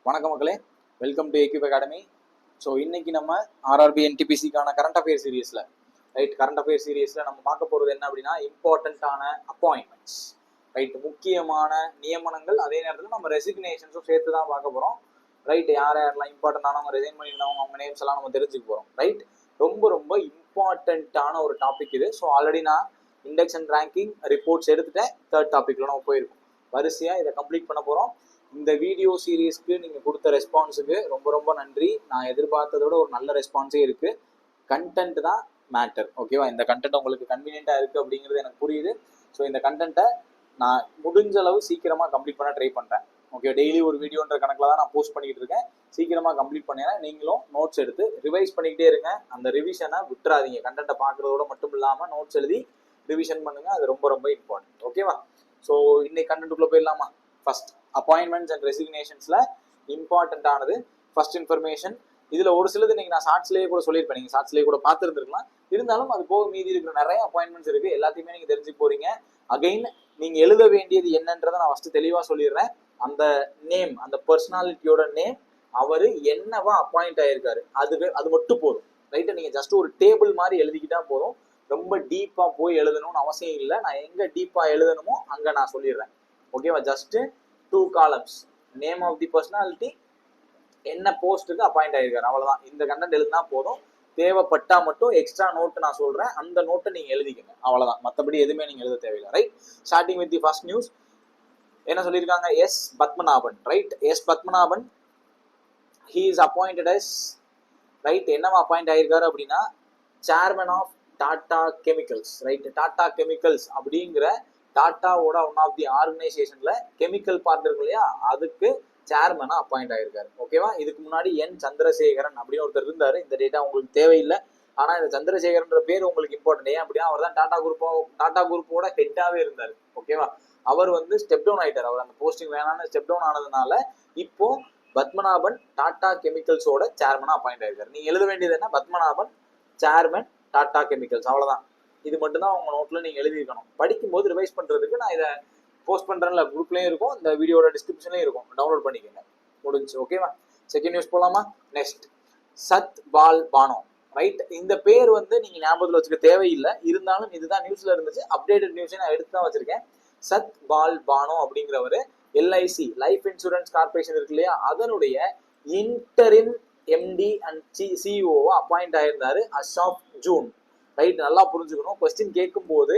வணக்கம் மக்களே, welcome to ஏக்யூப் academy. So இன்னைக்கு நம்ம ஆர்ஆர்பி என்டிபிசிக்கான கரண்ட் அஃபேர் சீரீஸில் கரண்ட் அஃபேர் சீரீஸில் நம்ம பார்க்க போகிறது என்ன அப்படின்னா இம்பார்ட்டண்ட்டான அப்பாயின்மெண்ட்ஸ், முக்கியமான நியமனங்கள். அதே நேரத்தில் நம்ம ரெசிக்னேஷன்ஸும் சேர்த்து தான் பார்க்க போகிறோம். யார் யாரெல்லாம் இம்பார்ட்டண்டானவங்க ரிசைன் பண்ணியிருந்தவங்க அவங்க நேம்ஸ் எல்லாம் நம்ம தெரிஞ்சுக்க போகிறோம். ரொம்ப ரொம்ப இம்பார்ட்டண்ட்டான ஒரு டாபிக் இது. ஸோ ஆல்ரெடி நான் இண்டெக்ஸ் அண்ட் ரேங்கிங் ரிப்போர்ட்ஸ் எடுத்துட்டேன். தேர்ட் டாப்பிக்கில் நம்ம போயிருக்கோம். வரிசையாக இதை கம்ப்ளீட் பண்ண போகிறோம். இந்த வீடியோ சீரீஸ்க்கு நீங்கள் கொடுத்த ரெஸ்பான்ஸுக்கு ரொம்ப ரொம்ப நன்றி. நான் எதிர்பார்த்ததோட ஒரு நல்ல ரெஸ்பான்ஸே இருக்குது. கண்டென்ட் தான் மேட்டர், ஓகேவா? இந்த கண்டென்ட் உங்களுக்கு கன்வீனியண்ட்டாக இருக்குது அப்படிங்கிறது எனக்கு புரியுது. ஸோ இந்த கண்டென்ட்டை நான் முடிஞ்ச அளவு சீக்கிரமாக கம்ப்ளீட் பண்ண ட்ரை பண்ணுறேன். ஓகே, டெய்லி ஒரு வீடியோன்ற கணக்கில் தான் நான் போஸ்ட் பண்ணிக்கிட்டு இருக்கேன். சீக்கிரமாக கம்ப்ளீட் பண்ணினா நீங்களும் நோட்ஸ் எடுத்து ரிவைஸ் பண்ணிக்கிட்டே இருங்க. அந்த ரிவிஷனை விட்டுறாதீங்க. கண்டென்ட்டை பார்க்குறதோட மட்டும் இல்லாமல் நோட்ஸ் எழுதி ரிவிஷன் பண்ணுங்கள். அது ரொம்ப ரொம்ப இம்பார்ட்டன்ட், ஓகேவா? ஸோ இன்னைக்கு கண்டென்ட்டுக்குள்ளே போயிடலாமா? ஃபர்ஸ்ட், அப்பாயின்மெண்ட்ஸ் அண்ட் ரெசிக்னேஷன்ஸ்ல இம்பார்ட்டன்ட் ஆனது ஃபர்ஸ்ட் இன்ஃபர்மேஷன். இதுல ஒரு சிலது இன்னைக்கு நான் ஷார்ட்ஸ்லேயே கூட சொல்லியிருப்பேன், நீங்க ஷார்ட்ஸ்லேயே கூட பார்த்துருந்துருக்கலாம். இருந்தாலும் அது போக மீதி இருக்கிற நிறைய அப்பாயின்மெண்ட்ஸ் இருக்கு. எல்லாத்தையுமே நீங்க தெரிஞ்சு போறீங்க. அகைன் நீங்க எழுத வேண்டியது என்னன்றதை நான் ஃபர்ஸ்ட் தெளிவா சொல்லிடுறேன். அந்த நேம், அந்த பர்சனாலிட்டியோட நேம், அவரு என்னவா அப்பாயிண்ட் ஆயிருக்காரு, அது மட்டும் போதும். நீங்க ஜஸ்ட் ஒரு டேபிள் மாதிரி எழுதிக்கிட்டா போதும். ரொம்ப டீப்பா போய் எழுதணும்னு அவசியம் இல்லை. நான் எங்க டீப்பா எழுதணுமோ அங்க நான் சொல்லிடுறேன், ஓகேவா? Just 2 columns, name of the personality, என்ன போஸ்ட்டுக்கு அப்பாயிண்ட் ஆயிருக்காரு, அவ்வளவுதான். இந்த கண்டென்ட் எழுதினா போதும். தேவைப்பட்டா மட்டும் எக்ஸ்ட்ரா நோட் நான் சொல்றேன், அந்த நோட்டை நீங்க எழுதிக்கங்க, அவ்வளவுதான். மற்றபடி எதுவுமே நீங்க எழுத தேவையில்லை. Starting with the first news. என்ன சொல்லியிருக்காங்க? S Padmanabhan. S Padmanabhan, he is appointed as என்னவா அப்பாயிண்ட் ஆயிருக்காரு அப்படின்னா chairman of Tata Chemicals. Tata Chemicals அப்படிங்கிற டாட்டாவோட ஒன் ஆஃப் தி ஆர்கனைசேஷன்ல கெமிக்கல் பார்ட் இருக்கு இல்லையா, அதுக்கு சேர்மனா அப்பாயிண்ட் ஆயிருக்காரு, ஓகேவா? இதுக்கு முன்னாடி என் சந்திரசேகரன் அப்படின்னு ஒருத்தர் இருந்தாரு. இந்த டேட்டா உங்களுக்கு தேவையில்லை. ஆனா இந்த சந்திரசேகரன்ற பேர் உங்களுக்கு இம்பார்ட்டன்ட். ஏன் அப்படின்னா அவர் தான் டாடா குரூப்போட ஹெட்டாவே இருந்தாரு, ஓகேவா? அவர் ஸ்டெப் டவுன் ஆயிட்டார். அவர் அந்த போஸ்டிங் வேணான்னு ஸ்டெப் டவுன் ஆனதுனால இப்போ பத்மநாபன் டாடா கெமிக்கல்ஸோட சேர்மனா அப்பாயிண்ட் ஆயிருக்காரு. நீங்க எழுத வேண்டியது என்ன? பத்மநாபன் சேர்மன் டாடா கெமிக்கல்ஸ், அவ்வளவுதான். இது மட்டும்தான் உங்க நோட்ல நீங்க எழுதிருக்கணும். படிக்கும்போது ரிவைஸ் பண்றதுக்கு நான் இதை போஸ்ட் பண்றேன்ல, குரூப்லயும் இருக்கும், இந்த வீடியோட டிஸ்கிரிப்ஷன்லயும் இருக்கும், டவுன்லோட் பண்ணிக்கோங்க. முடிஞ்சு, ஓகேவா? செகண்ட் நியூஸ் போலாமா? நெக்ஸ்ட், சத் பால் பானோ. இந்த பேர் நீங்க ஞாபகத்தில் வச்சுக்க தேவையில்லை. இருந்தாலும் இதுதான் நியூஸ்ல இருந்துச்சு. அப்டேட்டட் நியூஸை நான் எடுத்து தான் வச்சிருக்கேன். சத் பால் பானோ அப்படிங்கிறவரு எல்ஐசி, லைஃப் இன்சூரன்ஸ் கார்பரேஷன் இருக்கு இல்லையா, அதனுடைய interim MD and CEO appoint ஆயிருந்தாரு அஸ் ஆஃப் ஜூன். நல்லா புரிஞ்சுக்கணும். கொஸ்டின் கேட்கும் போது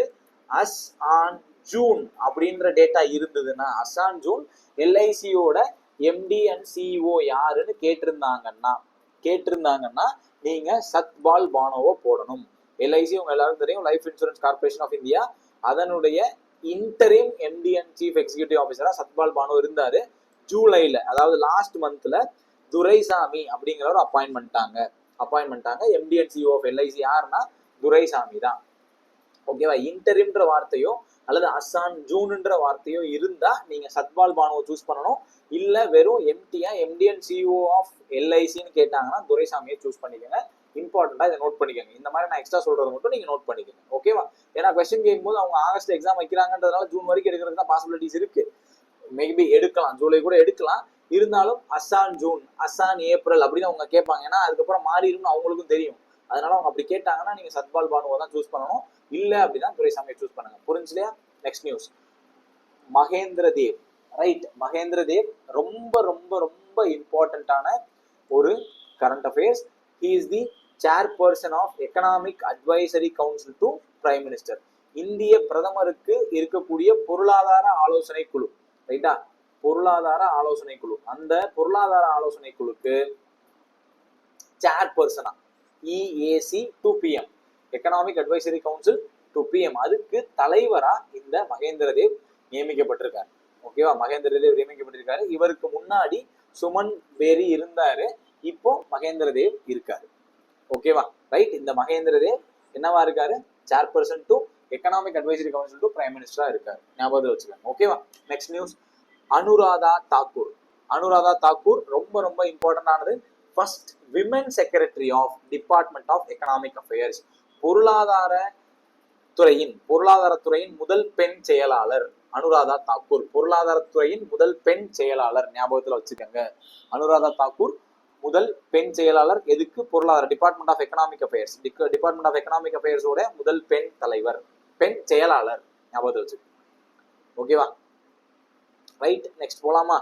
அஸ் ஆன் ஜூன் அப்படின்ற டேட்டா இருந்ததுன்னா, அஸ் ஆன் ஜூன் எல்ஐசியோட எம்டி அண்ட் சிஇஓ யாருன்னு கேட்டிருந்தாங்கன்னா நீங்க சத்பால் பானோவை போடணும். எல்ஐசி உங்க எல்லாரும் தெரியும், life insurance corporation of India. அதனுடைய interim MD and chief executive ஆஃபீஸரா சத்பால் பானோ இருந்தாரு. ஜூலைல, அதாவது லாஸ்ட் மந்த்ல துரைசாமி அப்படிங்கிறவர் அப்பாயின்மெண்டாங்க. MD and CEO of LIC யாருன்னா துரைசாமி தான், ஓகேவா? இன்டரிம்ன்ற வார்த்தையோ அல்லது அசான் ஜூன்ன்ற வார்த்தையோ இருந்தா நீங்க சத்பால் பானுவை சூஸ் பண்ணணும். இல்ல வெறும் எம்டி அண்ட் சிஇஓ ஆஃப் எல்ஐசின்னு கேட்டாங்கன்னா துரைசாமியை சூஸ் பண்ணிக்கோங்க. இம்பார்ட்டண்டா இதை நோட் பண்ணிக்கோங்க. இந்த மாதிரி நான் எக்ஸ்ட்ரா சொல்றது மட்டும் நீங்க நோட் பண்ணிக்கோங்க, ஓகேவா? ஏன்னா கொஸ்டின் கேட்கும்போது அவங்க ஆகஸ்ட் எக்ஸாம் வைக்கிறாங்கன்றதுனால ஜூன் வரைக்கும் எடுக்கிறதுக்கு தான் பாசிபிலிட்டிஸ் இருக்கு. மேபி எடுக்கலாம், ஜூலை கூட எடுக்கலாம். இருந்தாலும் அசான் ஜூன், அசான் ஏப்ரல் அப்படின்னு அவங்க கேட்பாங்க. ஏன்னா அதுக்கப்புறம் மாறிடும் அவங்களுக்கும் தெரியும். அதனால அவங்க அப்படி கேட்டாங்கன்னா நீங்க சத்பால் பானுவை தான் சூஸ் பண்ணணும். இல்ல அப்படின்னா துரைசாமியை சூஸ் பண்ணுங்க. புரிஞ்சுலையா? Next news, Mahendra Dev. மகேந்திர தேவ் ரொம்ப ரொம்ப ரொம்ப இம்பார்ட்டன்டான ஒரு current affairs. He is the chairperson of economic advisory council to prime minister. இந்திய பிரதமருக்கு இருக்கக்கூடிய பொருளாதார ஆலோசனை குழு, பொருளாதார ஆலோசனை குழு. அந்த பொருளாதார ஆலோசனை குழுக்கு சேர்பர்சனா EAC to PM, economic advisory council to PM, அதுக்கு தலைவரா இந்த மகேந்திர தேவ் நியமிக்கப்பட்டிருக்காரு, ஓகேவா? மகேந்திர தேவ் நியமிக்கப்பட்டிருக்காரு. இவருக்கு முன்னாடி சுமன் பேரி இருந்தாரு, இப்போ மகேந்திர தேவ் இருக்காரு, ஓகேவா? இந்த மகேந்திர தேவ் என்னவா இருக்காரு? Chairperson to economic advisory council to prime மினிஸ்டரா இருக்காரு. ஞாபகம் வச்சுக்கோங்க, ஓகேவா? நெக்ஸ்ட் நியூஸ், அனுராதா தாக்கூர் ரொம்ப ரொம்ப இம்பார்ட்டன்ட் ஆனது. First women secretary of department of economic affairs. பொருளாதார பொருளாதாரத்துறையின் முதல் பெண் செயலாளர் அனுராதா தாக்கூர். பொருளாதாரத்துறையின் முதல் பெண் செயலாளர் ஞாபகத்துல வச்சுக்கோங்க. அனுராதா தாக்கூர் முதல் பெண் செயலாளர். எதுக்கு? பொருளாதார department of economic affairs. Department of economic அஃபேர்ஸோட முதல் பெண் தலைவர், பெண் செயலாளர். ஞாபகத்துல வச்சு. ஓகேவா? ரைட், நெக்ஸ்ட் போலாமா?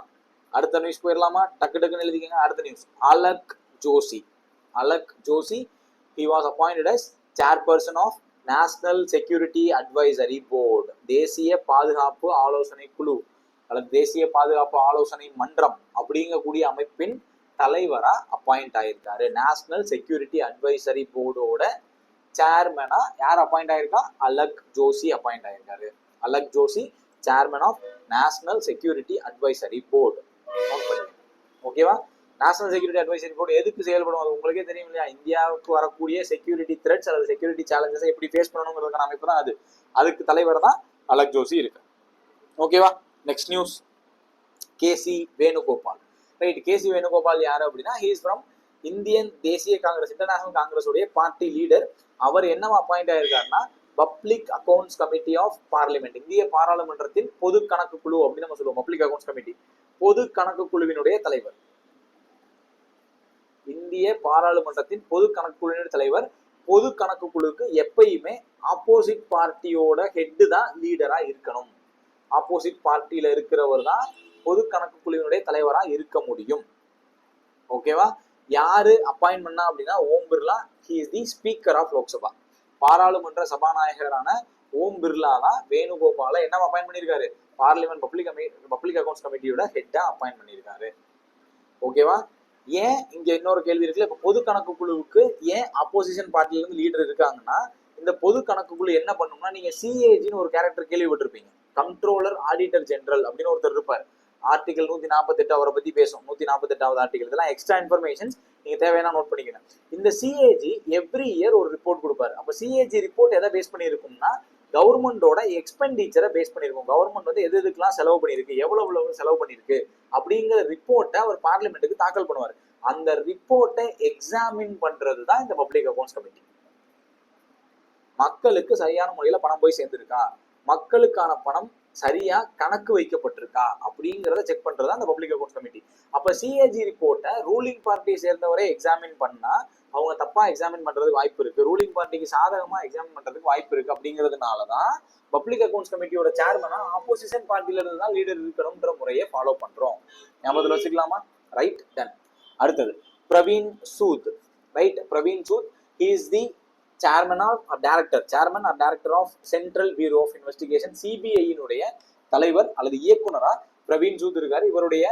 அடுத்த நியூஸ் போயிடலாமா? டக்கு டக்குன்னு எழுதிக்கங்க. அடுத்த news, Alakh Joshi. Alakh Joshi, he was appointed as chairperson of national security advisory board. தேசிய பாதுகாப்பு ஆலோசனை குழு அல்லது தேசிய பாதுகாப்பு ஆலோசனை மன்றம் அப்படிங்கக்கூடிய அமைப்பின் தலைவரா அப்பாயிண்ட் ஆயிருக்காரு. நேஷனல் செக்யூரிட்டி அட்வைசரி போர்டோட சேர்மனா யார் அப்பாயிண்ட் ஆயிருக்கா? அலக் ஜோஷி அப்பாயிண்ட் ஆயிருக்காரு. Alakh Joshi chairman of national security advisory board. ஓகேவா? நேஷனல் செக்யூரிட்டி அட்வைசரி போர்டு எதுக்கு செயல்படும்? அது உங்களுக்கே தெரியும் இல்லையா? இந்தியாவுக்கு வரக்கூடிய செக்யூரிட்டி த்ரெட்ஸ் அல்லது செக்யூரிட்டி சேலஞ்சஸை எப்படி ஃபேஸ் பண்ணணுங்கிறதுக்கான அமைப்பு தான் அது. அதுக்கு தலைவர் தான் அலக் ஜோஷி இருக்கு. ஓகேவா? நெக்ஸ்ட் நியூஸ், கேசி வேணுகோபால். ரைட், கேசி வேணுகோபால் யாரு அப்படின்னா, ஹி இஸ் ஃப்ரம் இந்தியன் தேசிய காங்கிரஸ், இன்டர்நேஷனல் காங்கிரஸ் உடைய பார்ட்டி லீடர். அவர் என்னவா அப்பாயிண்ட் ஆயிருக்காருன்னா, public accounts committee of parliament, இந்திய பாராளுமன்றத்தின் பொது கணக்கு குழு அப்படின்னு நம்ம சொல்லுவோம். பப்ளிக் அக்கௌண்ட்ஸ் கமிட்டி, பொது கணக்கு குழுவினுடைய தலைவர். இந்திய பாராளுமன்றத்தின் பொது கணக்கு குழுவினுடைய தலைவர். பொது கணக்கு குழுக்கு எப்பயுமே ஆப்போசிட் பார்ட்டியோட ஹெட் தான் லீடரா இருக்கணும். ஆப்போசிட் பார்ட்டியில இருக்கிறவர் தான் பொது கணக்கு குழுவினுடைய தலைவரா இருக்க முடியும். ஓகேவா? யாரு அப்பாயின்ட் பண்ணா அப்படின்னா, Om Birla. He is the speaker of Lok Sabha. பாராளுமன்ற சபாநாயகரான ஓம் பிர்லா தான் வேணுகோபால என்ன அப்பாயின்ட் பண்ணியிருக்காரு? பார்லிமெண்ட் பப்ளிக் அக்கௌண்ட்ஸ் கமிட்டியோட ஹெட்டா அப்பாயின்ட் பண்ணியிருக்காரு. ஓகேவா? ஏன் இங்க இன்னொரு கேள்வி இருக்குல்ல, இப்ப பொது கணக்கு குழுவுக்கு ஏன் அப்போசிஷன் பார்ட்டில இருந்து லீடர் இருக்காங்கன்னா, இந்த பொது கணக்கு குழு என்ன பண்ணும்னா, நீங்க சிஏஜின்னு ஒரு கேரக்டர் கேள்விப்பட்டிருப்பீங்க. கண்ட்ரோலர் ஆடிட்டர் ஜெனரல் அப்படின்னு ஒருத்தர் இருப்பார். ஆர்டிகல் 148 அவரை பத்தி பேசும். 148வது ஆர்டிகல். இதெல்லாம் எக்ஸ்ட்ரா இன்ஃபர்மேஷன்ஸ், நீங்க தேவையான நோட் பண்ணிக்கணும். இந்த சிஏஜி எவ்ரி இயர் ஒரு ரிப்போர்ட் கொடுப்பாரு. அப்ப சிஏஜி ரிப்போர்ட் எதை பேஸ் பண்ணியிருக்கும்னா, கவர்மெண்டோட எக்ஸ்பெண்டிச்சரை பேஸ் பண்ணிருக்கும். கவர்மெண்ட் வந்து எது எதுக்கெல்லாம் செலவு பண்ணிருக்கு, எவ்வளவு செலவு பண்ணிருக்கு அப்படிங்கிற ரிப்போர்ட்டை அவர் பார்லிமெண்ட்டுக்கு தாக்கல் பண்ணுவார். அந்த ரிப்போர்ட்டை எக்ஸாமின் பண்றது தான் இந்த பப்ளிக் அக்கௌண்ட்ஸ் கமிட்டி. மக்களுக்கு சரியான முறையில பணம் போய் சேர்ந்திருக்கா, மக்களுக்கான பணம் சரியா கணக்கு வைக்கப்பட்டிருக்கா அப்படிங்கிறத செக் பண்றதா அந்த பப்ளிக் அக்கௌண்ட்ஸ் கமிட்டி. அப்ப சிஏஜி ரிப்போர்ட்டை ரூலிங் பார்ட்டியை சேர்ந்தவரை எக்ஸாமின் பண்ணா அவங்க தப்பா எக்ஸாமின் பண்றதுக்கு வாய்ப்பு இருக்கு, ரூலிங் பார்ட்டிக்கு சாதகமா எக்ஸாமின் பண்றதுக்கு வாய்ப்பு இருக்கு. அப்படிங்கிறதுனாலதான் பப்ளிக் அக்கௌண்ட்ஸ் கமிட்டியோட சேர்மனா ஆப்போசிஷன் பார்ட்டில இருந்து தான் லீடர் இருக்கணும்ன்ற முறையை ஃபாலோ பண்றோம். ஞாபகத்துல வச்சுக்கலாமா? Right, done. அடுத்தது Praveen Sood. Right, Praveen Sood, he is the chairman or director of Central Bureau of Investigation, சிபிஐயினுடைய தலைவர் அல்லது இயக்குனரா பிரவீன் சூத் இருக்காரு. இவருடைய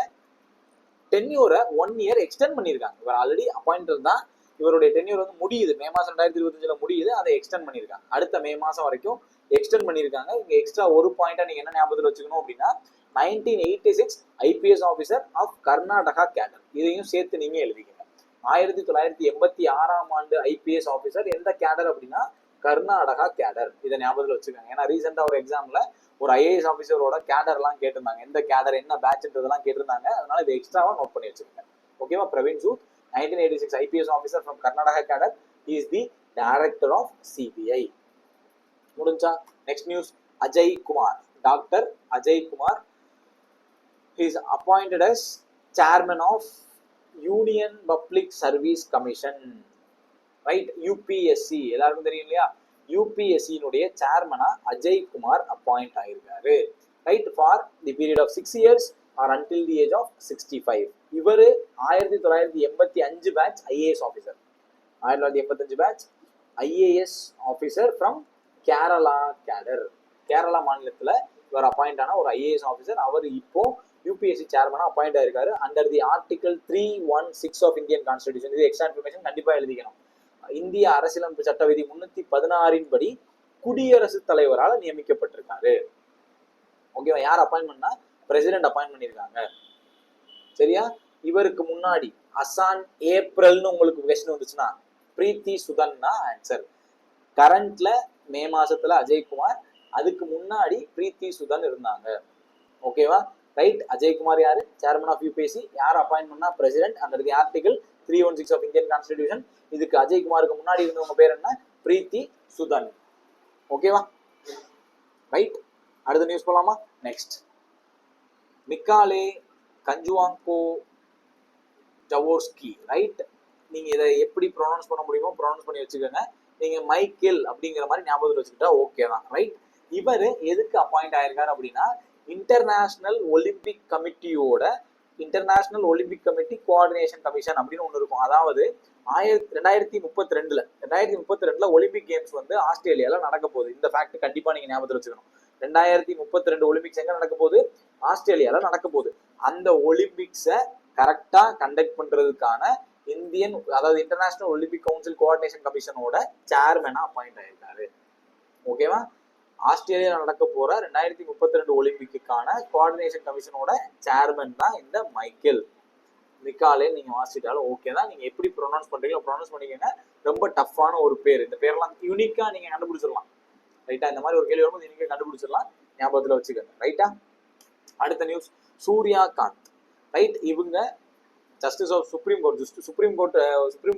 டென்யூரை 1 இயர் எக்ஸ்டெண்ட் பண்ணியிருக்காங்க. இவர் ஆல்ரெடி அப்பாயிண்டட் தான். இவருடைய டென்யூர் வந்து முடியுது, மே மாசம் 2025 முடியுது. அதை எக்ஸ்டெண்ட் பண்ணியிருக்காங்க. அடுத்த மே மாசம் வரைக்கும் எக்ஸ்டெண்ட் பண்ணியிருக்காங்க. இங்க எக்ஸ்ட்ரா ஒரு பாயிண்டா நீங்க என்ன ஞாபகத்தில் வச்சுக்கணும் அப்படின்னா, 1986 ஐபிஎஸ் ஆஃபீஸர் ஆஃப் கர்நாடகா கேடர். இதையும் சேர்த்து நீங்க எழுதிக்கணும். 1986ஆம் ஆண்டு ஐபிஎஸ் ஆஃபீஸர். எந்த கேடர் அப்படின்னா கர்நாடகா கேடர். இதை ஞாபகத்தில் வச்சுக்கோங்க. ஏன்னா ரீசெண்டா ஒரு எக்ஸாம்ல ஒரு ஐஏஎஸ் ஆஃபீஸரோட கேடர் எல்லாம் கேட்டிருந்தாங்க. எந்த கேடர் என்ன பேட்ச்ன்றதெல்லாம் கேட்டிருந்தாங்க. அதனால இதை எக்ஸ்ட்ராவா நோட் பண்ணி வச்சுக்கோங்க. ஓகேவா? Praveen Sood 1986 IPS officer from Karnataka cadre. He is the director of CBI. முடிஞ்சா next news, Ajay Kumar. Doctor Ajay Kumar, he is appointed as chairman of union public service commission. Right, UPSC எல்லாருக்கும் தெரியும் இல்லையா? யூபிஎஸ்சியினுடைய சேர்மனா அஜய் குமார் அப்பாயிண்ட் ஆயிருக்காரு. Right, for the period of 6 years or until the age of 65. இவரு 1985 batch IAS officer. 1985 batch IAS officer from Kerala cadre. Kerala மாநிலத்துல இவர் appoint ஆன ஒரு ஐஏஎஸ் ஆஃபீஸர். அவர் இப்போ யூபிஎஸ்சி சேர்மனா அப்பாயிண்ட் ஆயிருக்காரு under the article 316 of Indian constitution. இது எக்ஸ்ட்ரா இன்ஃபர்மேஷன் கண்டிப்பா எழுதிக்கணும். இந்திய அரசியலமைப்பு சட்ட விதி 316 படி குடியரசுத் தலைவரால் நியமிக்கப்பட்டிருக்காரு. ஓகேவா? யார் அப்பாயின்ட் பண்ணா? பிரசிடென்ட் அப்பாயின்ட் பண்ணியிருக்காங்க. சரியா? இவருக்கு முன்னாடி அசான் ஏப்ரல்னு உங்களுக்கு கொஸ்டின் வந்துச்சுன்னா பிரீத்தி சுதன் தான் ஆன்சர். கரண்ட்ல மே மாசத்துல அஜய்குமார், அதுக்கு முன்னாடி பிரீத்தி சுதன் இருந்தாங்க. ஓகேவா? ரைட், அஜய்குமார் யாரு? Chairman of UPSC. யார் அப்பாயின்ட் பண்ணா? President under the article 316 of Indian constitution. இதுக்கு அஜய்குமாருக்கு முன்னாடி இருந்தவங்க பேர் என்ன? பிரீத்தி சுதன். ஓகேவா? ரைட், அடுத்த நியூஸ் போலாமா? நெக்ஸ்ட், மிக்காலே கஞ்சுவாங்கோ ஜவோர்ஸ்கி. ரைட், நீங்க இதை எப்படி ப்ரொனவுன்ஸ் பண்ண முடியுமோ ப்ரொனவுன்ஸ் பண்ணி வச்சுக்கோங்க. நீங்க மைக்கேல் அப்படிங்கிற மாதிரி ஞாபகத்தில் வச்சுக்கிட்டா ஓகே தான். ரைட், இவர் எதுக்கு அப்பாயிண்ட் ஆயிருக்காரு அப்படின்னா இன்டர்நேஷனல் ஒலிம்பிக் கமிட்டியோட international Olympic committee coordination commission அப்படின்னு ஒன்று இருக்கும். அதாவது 2032 ஒலிம்பிக் கேம்ஸ் வந்து ஆஸ்திரேலியால நடக்க போகுது. இந்த ஃபேக்ட் கண்டிப்பா நீங்க ஞாபகத்தில் வச்சுக்கணும். 2032 ஒலிம்பிக்ஸ் எங்க நடக்க போகுது? ஆஸ்திரேலியால நடக்க போகுது. அந்த ஒலிம்பிக்ஸை கரெக்டா கண்டக்ட் பண்றதுக்கான இந்தியன், அதாவது இன்டர்நேஷனல் ஒலிம்பிக் கவுன்சில் கோஆர்டினேஷன் கமிஷனோட சேர்மனா அப்பாயிண்ட் ஆயிருக்காரு. ஓகேவா? ஆஸ்திரேலியா நடக்க போற 2032 ஒலிம்பிக்குக்கான கோஆர்டினேஷன் கமிஷனோட சேர்மன் தான் இந்த மைக்கேல். மிக்காலே நீங்க வாசிட்டாலும் ஓகே தான். நீங்க எப்படி ப்ரொனவுன்ஸ் பண்றீங்களோ ப்ரொனவுன்ஸ் பண்ணிக்கங்க. ரொம்ப டஃப்பான ஒரு பேர். இந்த பேர்லாம் யூனிக்கா நீங்க கண்டுபிடிச்சிடலாம். ரைட்டா? இந்த மாதிரி ஒரு கேள்வி வரும்போது யூனிக்கா கண்டுபிடிச்சிடலாம். ஞாபகத்துல வச்சுக்கோங்க. ரைட்டா? அடுத்த நியூஸ், சூர்யாகாந்த். ரைட், இவங்க justice of supreme court. Supreme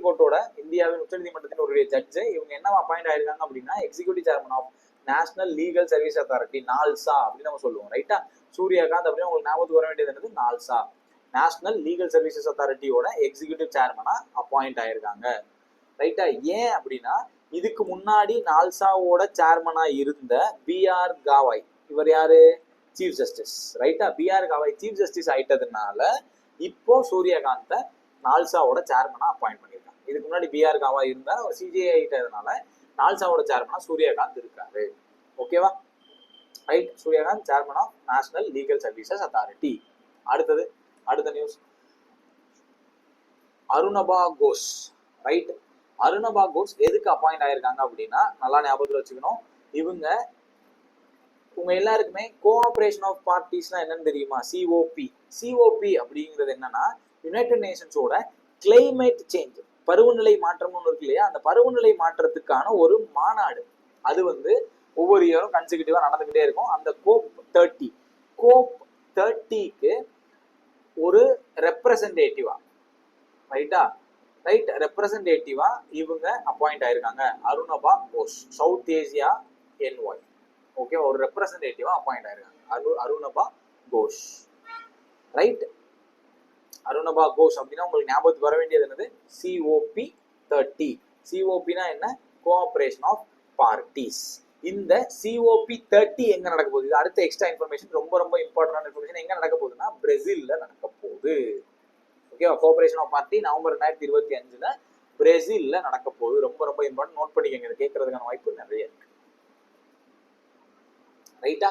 கோர்ட்டோட இந்தியாவின் உச்சநீதிமன்றத்தின் ஒரு ஜட்ஜு. இவங்க என்ன அப்பாயிண்ட் ஆயிருக்காங்க அப்படின்னா executive chairman of national legal service authority, NALSA அப்படின்னு நம்ம சொல்லுவோம். ரைட்டா? சூர்யாகாந்த் அப்படின்னு உங்களுக்கு ஞாபகத்துக்கு வர வேண்டியது என்னது? நால்சா, நேஷனல் லீகல் சர்வீசஸ் அத்தாரிட்டியோட எக்ஸிக்யூட்டிவ் சேர்மனா அப்பாயிண்ட் ஆயிருக்காங்க. ரைட்டா? ஏன் அப்படின்னா இதுக்கு முன்னாடி நால்சாவோட சேர்மனா இருந்த பிஆர் காவாய், இவர் யாரு? Chief justice. ரைட்டா? பிஆர் காவாய் சீஃப் ஜஸ்டிஸ் ஆயிட்டதுனால இப்போ சூர்யகாந்த நால்சாவோட சேர்மனா அப்பாயிண்ட் பண்ணியிருக்காங்க. இதுக்கு முன்னாடி பிஆர் காவாய் இருந்தா அவர் சிஜிஐ ஆயிட்டதுனால நால்சாவோட சேர்மனா சூர்யகாந்த் இருக்காரு. ஓகேவா? Right, Suryakant chairman of national legal services authority. அடுத்தது, அடுத்த நியூஸ், அருணபா கோஷ். ரைட், அருணபா கோஷ் எதுக்கு அப்பாயிண்ட் ஆயிருக்காங்க அப்படின்னா நல்லா ஞாபகத்தில் வச்சுக்கணும். இவங்க உங்க எல்லாருக்குமே கோஆபரேஷன் ஆஃப் பார்ட்டிஸ்னா என்னன்னு தெரியுமா? சிஓபி. சிஓபி அப்படிங்கிறது என்னன்னா யுனைடெட் நேஷன்ஸோட கிளைமேட் சேஞ்ச், பருவநிலை மாற்றம்னு ஒன்று இருக்கு இல்லையா? அந்த பருவநிலை மாற்றத்துக்கான ஒரு மாநாடு. அது வந்து ஒவ்வொரு இயரும் கன்சிக்யூட்டிவா நடந்துகிட்டே இருக்கும். அந்த கோப் 30க்கு ஒரு ரெப்ரசன்டேட்டிவா, ரைட்டா? ரைட், ரெப்ரசன்டேட்டிவா இவங்க அப்பாயிண்ட் ஆயிருக்காங்க. Arunabha Ghosh, south Asia envoy. Okay, ஒரு ரெப்ரசன்டேட்டிவா அப்பாயிண்ட் ஆயிருக்காங்க அருணபா கோஷ். ரைட், அருணபா கோஷ் அப்படின்னா உங்களுக்கு ஞாபகத்துக்கு வர வேண்டியது என்னது? சிஓபி 30. சிஓபினா என்ன? Cooperation of parties. இந்த சிஓபி 30 எங்க நடக்க போகுது? இது அடுத்த எக்ஸ்ட்ரா இன்ஃபர்மேஷன், ரொம்ப ரொம்ப இம்பார்ட்டன்டான இன்ஃபர்மேஷன். எங்க நடக்க போகுதுன்னா பிரேசில்ல நடக்க போகுது. ஓகேவா? கோஆபரேஷன் ஆஃப் பார்ட்டி நவம்பர் 2025 பிரேசில்ல நடக்க போகுது. ரொம்ப ரொம்ப இம்பார்ட்டன்ட், நோட் பண்ணிக்கங்க. இதை கேட்கறதுக்கான வாய்ப்பு நிறைய இருக்கு. ரைட்டா?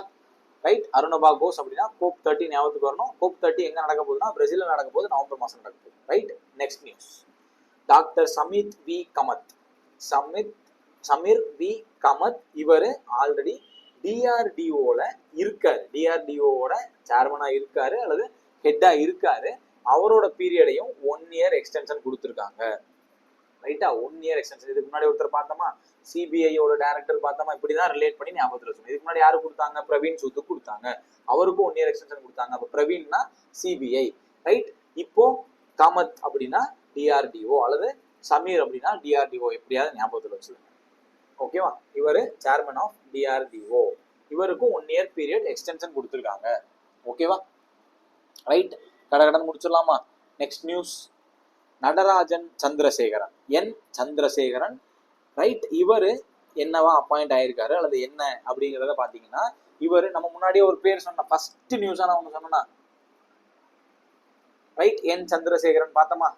ரைட், அருணபா கோஷ் அப்படின்னா கோப் 30 ஞாபகத்துக்கு வரணும். கோப் 30 எங்க நடக்க போகுதுன்னா பிரேசில்ல நடக்க போகுது, நவம்பர் மாசம் நடக்க போகுது. Right, next news, doctor Sameer V Kamat. இவர் ஆல்ரெடி டிஆர்டிஓல இருக்காரு. டிஆர்டிஓட சேர்மனா இருக்காரு அல்லது ஹெட்டா இருக்காரு. அவரோட பீரியடையும் 1 இயர் எக்ஸ்டென்ஷன் கொடுத்துருக்காங்க. ரைட்டா? 1 இயர் எக்ஸ்டென்ஷன். இதுக்கு முன்னாடி ஒருத்தர் பார்த்தோமா, சிபிஐயோட டைரக்டர் பார்த்தோமா, இப்படிதான் ரிலேட் பண்ணி ஞாபகத்தில் வச்சுக்கணும். இதுக்கு முன்னாடி யாரு கொடுத்தாங்க? பிரவீன் சூத்து கொடுத்தாங்க. அவருக்கும் 1 இயர் எக்ஸ்டென்ஷன் கொடுத்தாங்க. அப்ப பிரவீன்னா சிபிஐ. ரைட், இப்போ காமத் அப்படின்னா டிஆர்டிஓ அல்லது சமீர் அப்படின்னா டிஆர்டிஓ. எப்படியாவது ஞாபகத்தில் வச்சுக்கோங்க. ஓகேவா? இவர் சேர்மன் ஆஃப் டிஆர்டிஓ. இவருக்கும் 1 இயர் பீரியட் எக்ஸ்டென்ஷன் கொடுத்துருக்காங்க. ஓகேவா? ரைட், கடகடன் முடிச்சிடலாமா? Next news, Natarajan Chandrasekaran, Chandrasekaran. Right, இவர் என்னவா அப்பாயிண்ட் ஆயிருக்காரு அல்லது என்ன அப்படிங்கிறத பாத்தீங்கன்னா, இவர் நம்ம முன்னாடியே ஒரு பேர் சொன்ன ஃபர்ஸ்ட் நியூஸா நான் ஒன்று சொன்னா, ரைட், சந்திரசேகரன் பார்த்தோமா?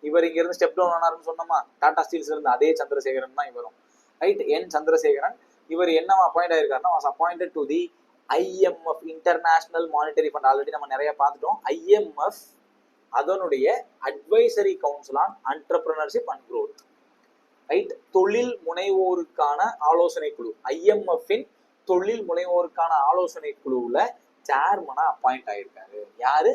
இவர் இங்க இருந்து ஸ்டெப் டவுன் ஆனாருன்னு சொன்னோமா, டாடா ஸ்டீல்ஸ்ல இருந்து அதே சந்திரசேகரன் தான் இவரும். ரைட், சந்திரசேகரன். இவர் என்னவா அப்பாயிண்ட் ஆயிருக்காருன்னா was appointed to the IMF, international monetary fund. Already நம்ம நிறைய பார்த்துட்டோம். IMF அதனுடைய advisory council on entrepreneurship and growth. Right, தொழில் முனைவோருக்கான ஆலோசனை குழு. IMF-இன் தொழில் முனைவோருக்கான ஆலோசனை குழுவுல சேர்மனா அப்பாயிண்ட் ஆயிருக்காரு. யாரு?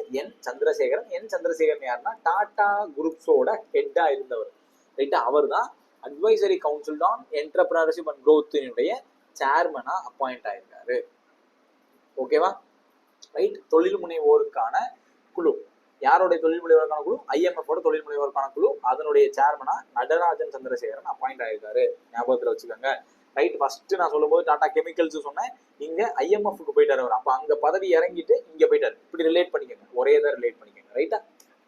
சந்திரசேகரன். சந்திரசேகரன் யாருன்னா டாடா குரூப்ஸோட ஹெட்டா இருந்தவர். ரைட்டா? அவர் தான் advisory council on entrepreneurship and growth-னுடைய சேர்மனா அப்பாயிண்ட் ஆயிருக்காரு. ஓகேவா? ரைட், தொழில் முனைவோருக்கான குழு. யாருடைய தொழில் முனைவோருக்கான குழு? IMF-ஓட தொழில் முனைவோருக்கான குழு. அதனுடைய சேர்மனா நடராஜன் சந்திரசேகரன் அப்பாயிண்ட் ஆயிருக்காரு. ஞாபகத்துல வச்சுக்கோங்க. ரைட். ஃபர்ஸ்ட் நான் சொல்லும்போது டாடா கெமிக்கல்ஸ் சொன்னேன், இங்க ஐஎம்எஃப்க்கு போயிட்டாரு அவர். அப்ப அங்க பதவி இறங்கிட்டு இங்க போயிட்டாரு. இப்படி ரிலேட் பண்ணிக்கோங்க, ஒரே தான் ரிலேட் பண்ணிக்கோங்க. ரைட்டா?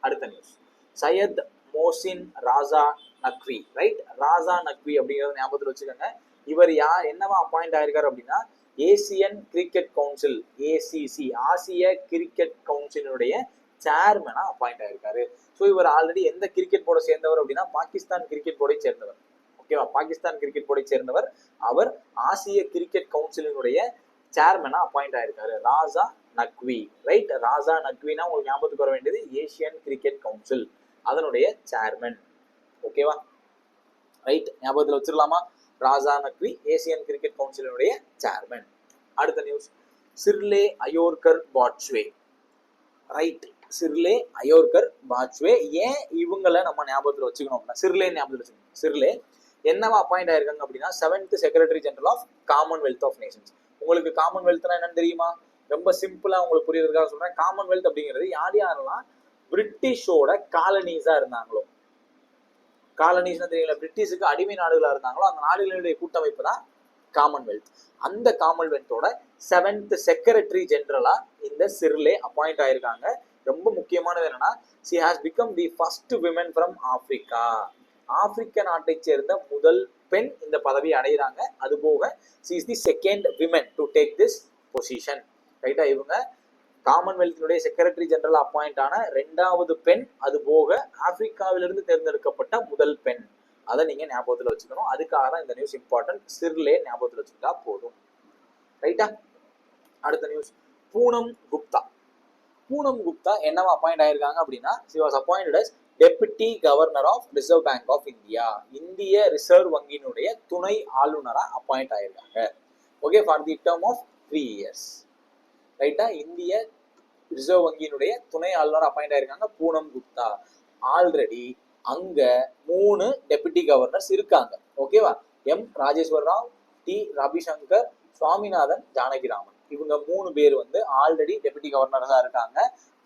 அடுத்த நியூஸ், சையத் மோசின் ராஜா நக்வி. ரைட், ராஜா நக்வி அப்படிங்கறத ஞாபகத்தில் வச்சுக்கோங்க. இவர் என்னவா அப்பாயிண்ட் ஆயிருக்காரு அப்படின்னா, ஏசியன் கிரிக்கெட் கவுன்சில், ஏசிசி, ஆசிய கிரிக்கெட் கவுன்சிலுடைய சேர்மனா அப்பாயிண்ட் ஆயிருக்காரு. ஸோ இவர் ஆல்ரெடி எந்த கிரிக்கெட் போர்டை சேர்ந்தவர் அப்படின்னா, பாகிஸ்தான் கிரிக்கெட் போர்டை சேர்ந்தவர். ஓகேவா? பாகிஸ்தான் கிரிக்கெட் போர்டை சேர்ந்தவர். அவர் ஆசிய கிரிக்கெட் கவுன்சிலினுடைய சேர்மனா அப்பாயிண்ட் ஆயிருக்காரு, ராஜா நக்வி. ரைட், ராஜா நக்வினா உங்களுக்கு ஞாபகத்துக்கு வர வேண்டியது ஏசியன் கிரிக்கெட் கவுன்சில், அதனுடைய சேர்மன். ஓகேவா? ரைட், ஞாபகத்தில் வச்சிடலாமா? ராஜா நக்வி ஏசியன் கிரிக்கெட் கவுன்சிலுடைய சேர்மன். அடுத்த நியூஸ், சிர்லே அயோர்கர் பாட்ச்வே. ரைட், சிர்லே அயோர்கர் பாட்ச்வே. ஏன் இவங்களை நம்ம ஞாபகத்தில் வச்சுக்கணும்? சிர்லே ஞாபகத்தில் வச்சுக்கணும். சிர்லே என்னவா அப்பாயிண்ட் ஆயிருக்காங்க அப்படின்னா, 7th secretary general of commonwealth of nations. உங்களுக்கு காமன்வெல்த்னா என்னன்னு தெரியுமா? ரொம்ப சிம்பிளா உங்களுக்கு புரியுறதுக்காக சொல்றேன். காமன்வெல்த் அப்படிங்கிறது யார் யாரெல்லாம் பிரிட்டிஷோட காலனிஸா இருந்தாங்களோ, காலனிஸ் தெரியல, பிரிட்டிஷுக்கு அடிமை நாடுகளா இருந்தாங்களோ, அந்த நாடுகளுடைய கூட்டமைப்பு தான் காமன்வெல்த். அந்த காமன்வெல்த்தோட 7th செக்ரட்டரி ஜெனரலா இந்த சிர்லே அப்பாயிண்ட் ஆயிருக்காங்க. ரொம்ப முக்கியமானது என்னன்னா, she has become the first women from Africa. ஆப்பிரிக்க நாட்டை சேர்ந்த முதல் பெண் இந்த பதவி அடைகிறாங்க. அது போக she is the second women to take this position. ரைட்டா? இவங்க காமன்வெல்த்தினுடைய செக்ரட்டரி ஜெனரல் அப்பாயிண்ட் ஆன 2வது பெண், அது போக ஆப்பிரிக்காவிலிருந்து தேர்ந்தெடுக்கப்பட்ட முதல் பெண். அதை நீங்க ஞாபகத்தில் வச்சுக்கணும். அதுக்காக தான் இந்த நியூஸ் இம்பார்ட்டன்ட். சிர்லே ஞாபகத்தில் வச்சுக்கிட்டா போதும். ரைட்டா? அடுத்த நியூஸ், பூனம் குப்தா. பூனம் குப்தா என்னவா அப்பாயிண்ட் ஆயிருக்காங்க அப்படின்னா, she was appointed as deputy governor of reserve bank of India. இந்திய ரிசர்வ் வங்கியினுடைய துணை ஆளுநரா அப்பாயிண்ட் ஆயிருக்காங்க. Okay, for the term of 3 years. ரைட்டா? இந்திய ரிசர்வ் வங்கியினுடைய துணை ஆளுநர் அப்பாயிண்ட் ஆயிருக்காங்க பூனம் குப்தா. ஆல்ரெடி அங்க 3 டெபுட்டி கவர்னர்ஸ் இருக்காங்க. ஓகேவா? M Rajeshwar Rao, T Ravishankar, Swaminathan Janakiraman. இவங்க 3 பேர் வந்து ஆல்ரெடி டெபுட்டி கவர்னரா இருக்காங்க.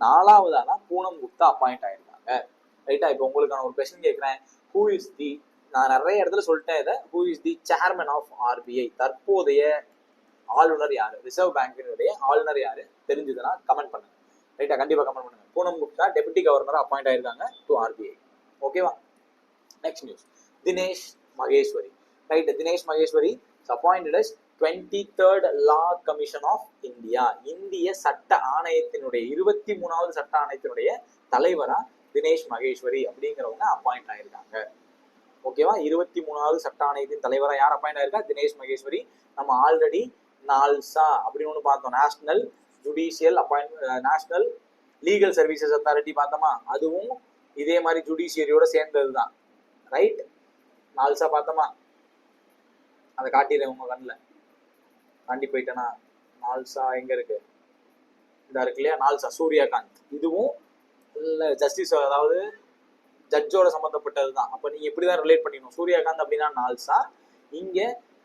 4வதா பூனம் குப்தா அப்பாயிண்ட் ஆயிருக்காங்க. ரைட்டா? இப்போ உங்களுக்கான ஒரு கொஸ்டின் கேட்கிறேன். ஹூ இஸ் தி, நான் நிறைய இடத்துல சொல்லிட்டேன் இதை, who is the chairman of RBI? தற்போதைய ஆளுநர் யாரு? ரிசர்வ் பேங்கினுடைய ஆளுநர் யாரு? தெரிஞ்சதுன்னா கமெண்ட் பண்ணுங்க. ரைட்டா? கண்டிப்பா கமெண்ட் பண்ணுங்க. பூனம் குப்தா டெபுட்டி கவர்னரா அப்பாயிண்ட் ஆயிருக்காங்க டு ஆர்பிஐ. ஓகேவா? Next news, Dinesh Maheshwari. Right, Dinesh Maheshwari appointed as 23rd law commission of India. இந்திய சட்ட ஆணையத்தினுடைய 23வது சட்ட ஆணையத்தினுடைய தலைவரா தினேஷ் மகேஸ்வரி அப்படிங்கிறவங்க அப்பாயிண்ட் ஆயிருக்காங்க. ஓகேவா? 23வது சட்ட ஆணையத்தின் தலைவரா யார் அப்பாயிண்ட் ஆயிருக்கா? தினேஷ் மகேஸ்வரி. நம்ம ஆல்ரெடி நால்சா அப்படின்னு ஒன்று பார்த்தோம், national judicial national legal services authority பார்த்தோமா? அதுவும் இதே மாதிரி ஜுடிஷியரியோட சேர்ந்தது தான். ரைட், நால்சா பார்த்தோமா? அதை காட்டிடுறேன் உங்க கண்ணில். தாண்டி போயிட்டேனா? நால்சா எங்க இருக்கு? இந்த இருக்கு இல்லையா, நால்சா சூர்யகாந்த். இதுவும் ஜஸ்டிஸ், அதாவது ஜட்ஜோட சம்பந்தப்பட்டது தான். அப்போ நீங்க இப்படிதான் ரிலேட் பண்ணிக்கணும். சூர்யகாந்த் அப்படின்னா நால்சா, இங்க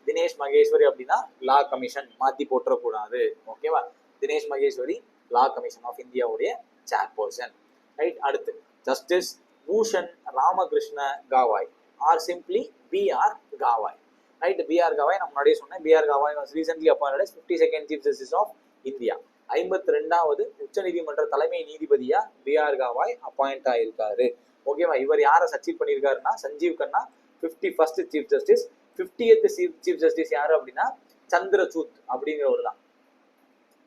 தினேஷ் மகேஸ்வரி அப்படின்னா லா கமிஷன். மாத்தி போட்டுறக்கூடாது. ஓகேவா? Dinesh Maheshwari law commission of இந்தியாவுடைய சேர்பர்சன். ரைட், அடுத்து justice Bhushan Ramakrishna Gavai or simply BR Gavai. Right, BR Gavai நான் முன்னாடியே சொன்னேன். BR Gavai was recently appointed as 52nd chief justice of India. 52வது உச்ச நீதிமன்ற தலைமை நீதிபதியா பிஆர் காவாய் அப்பாயிண்ட் ஆயிருக்காரு. ஓகேவா? இவர் யாரை சக்சீட் பண்ணியிருக்காருன்னா, Sanjiv Khanna 51st chief justice. 50th chief justice யாரு அப்படின்னா சந்திரசூட் அப்படிங்கிறவர் தான்.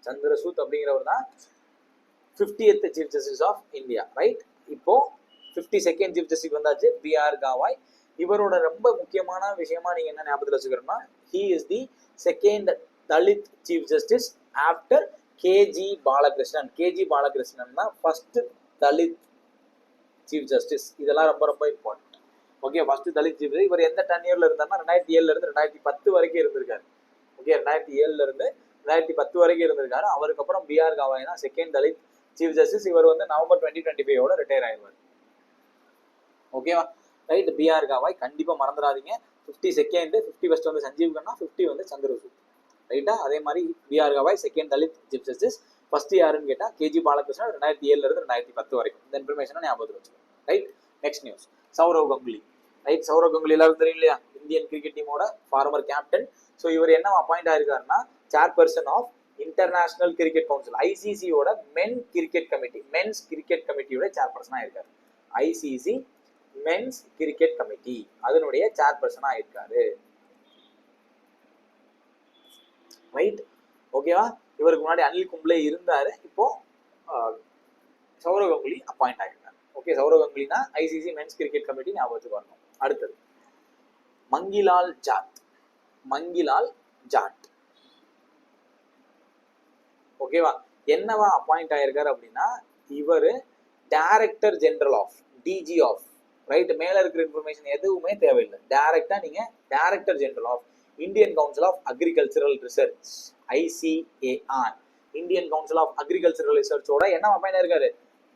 சந்திரசூட் அப்படிங்கிறவர் தான் 50th chief justice of India. Right, இப்போ 52nd சீஃப் ஜஸ்டிஸ் வந்தாச்சு பிஆர் காவாய். இவரோட ரொம்ப முக்கியமான விஷயமா நீங்க என்ன ஞாபகத்தில் வச்சுக்கிறோம்னா, he is the second Dalit chief justice after KG Balakrishnan. KG Balakrishnan தான் ஃபர்ஸ்ட் தலித் சீஃப் ஜஸ்டிஸ். இதெல்லாம் ரொம்ப ரொம்ப important. Okay, first Dalit chief. இவர் எந்த டென்யூர்ல இருந்தாருன்னா 2007ல இருந்து 2010 வரைக்கும் இருந்திருக்காரு. ஓகே, 2007ல இருந்து 2010 வரைக்கும் இருந்திருக்காரு. அவருக்கு அப்புறம் பிஆர் காவாய் தான் செகண்ட் தலித் சீஃப் ஜஸ்டிஸ். இவர் வந்து நவம்பர் 2025 ரிட்டையர் ஆயிடுவார். ஓகேவா? ரைட், பிஆர் காவாய் கண்டிப்பா மறந்துடாதீங்க. 52nd, 51st வந்து சஞ்சீவ் கண்ணா, 50 வந்து சந்திரசூட். ரைட்டா? அதே மாதிரி BR Gavai second Dalit chief justice. First யாருன்னு கேட்டா கேஜி பாலகிருஷ்ணன் 2007ல இருந்து 2010 வரைக்கும். இந்த இன்ஃபர்மேஷனை ஞாபகத்தில் வச்சுக்கோங்க. Right, next news, Sourav Ganguly. Right, Sourav Ganguly எல்லாரும் தெரியும் இல்லையா? இந்தியன் கிரிக்கெட் டீமோட ஃபார்மர் கேப்டன். ஸோ இவர் என்ன அப்பாயிண்ட் ஆயிருக்காருன்னா chairperson of international cricket council, ஐசிசியோட மென்ஸ் கிரிக்கெட் கமிட்டியோட சேர்பர்சனா இருக்காரு. ஐசிசி மென்ஸ் கிரிக்கெட் கமிட்டி அதனுடைய சேர்பர்சனா இருக்காரு. ரைட், ஓகேவா? இவருக்கு முன்னாடி அனில் கும்ப்ளே இருந்தாரு, இப்போ சௌரவ் கங்குலி அப்பாயிண்ட் ஆகிருக்காரு. ஓகே, சௌரவ் கங்குலினா ஐசிசி மென்ஸ் கிரிக்கெட் கமிட்டி ஞாபகத்துக்கு வரணும். அடுத்தது மங்கிலால் ஜாட். ஓகேவா? என்னவா அப்பாயிண்ட் ஆயிருக்காரு அப்படின்னா, இவரு director general of DG of, right, மேல இருக்கிற இன்ஃபர்மேஷன் எதுவுமே தேவையில்லை, டைரக்டா நீங்க director general of Indian council of agricultural research, ICAR, Indian council of agricultural ரிசர்ச்சோட என்ன அப்பாயிண்ட் ஆயிருக்காரு?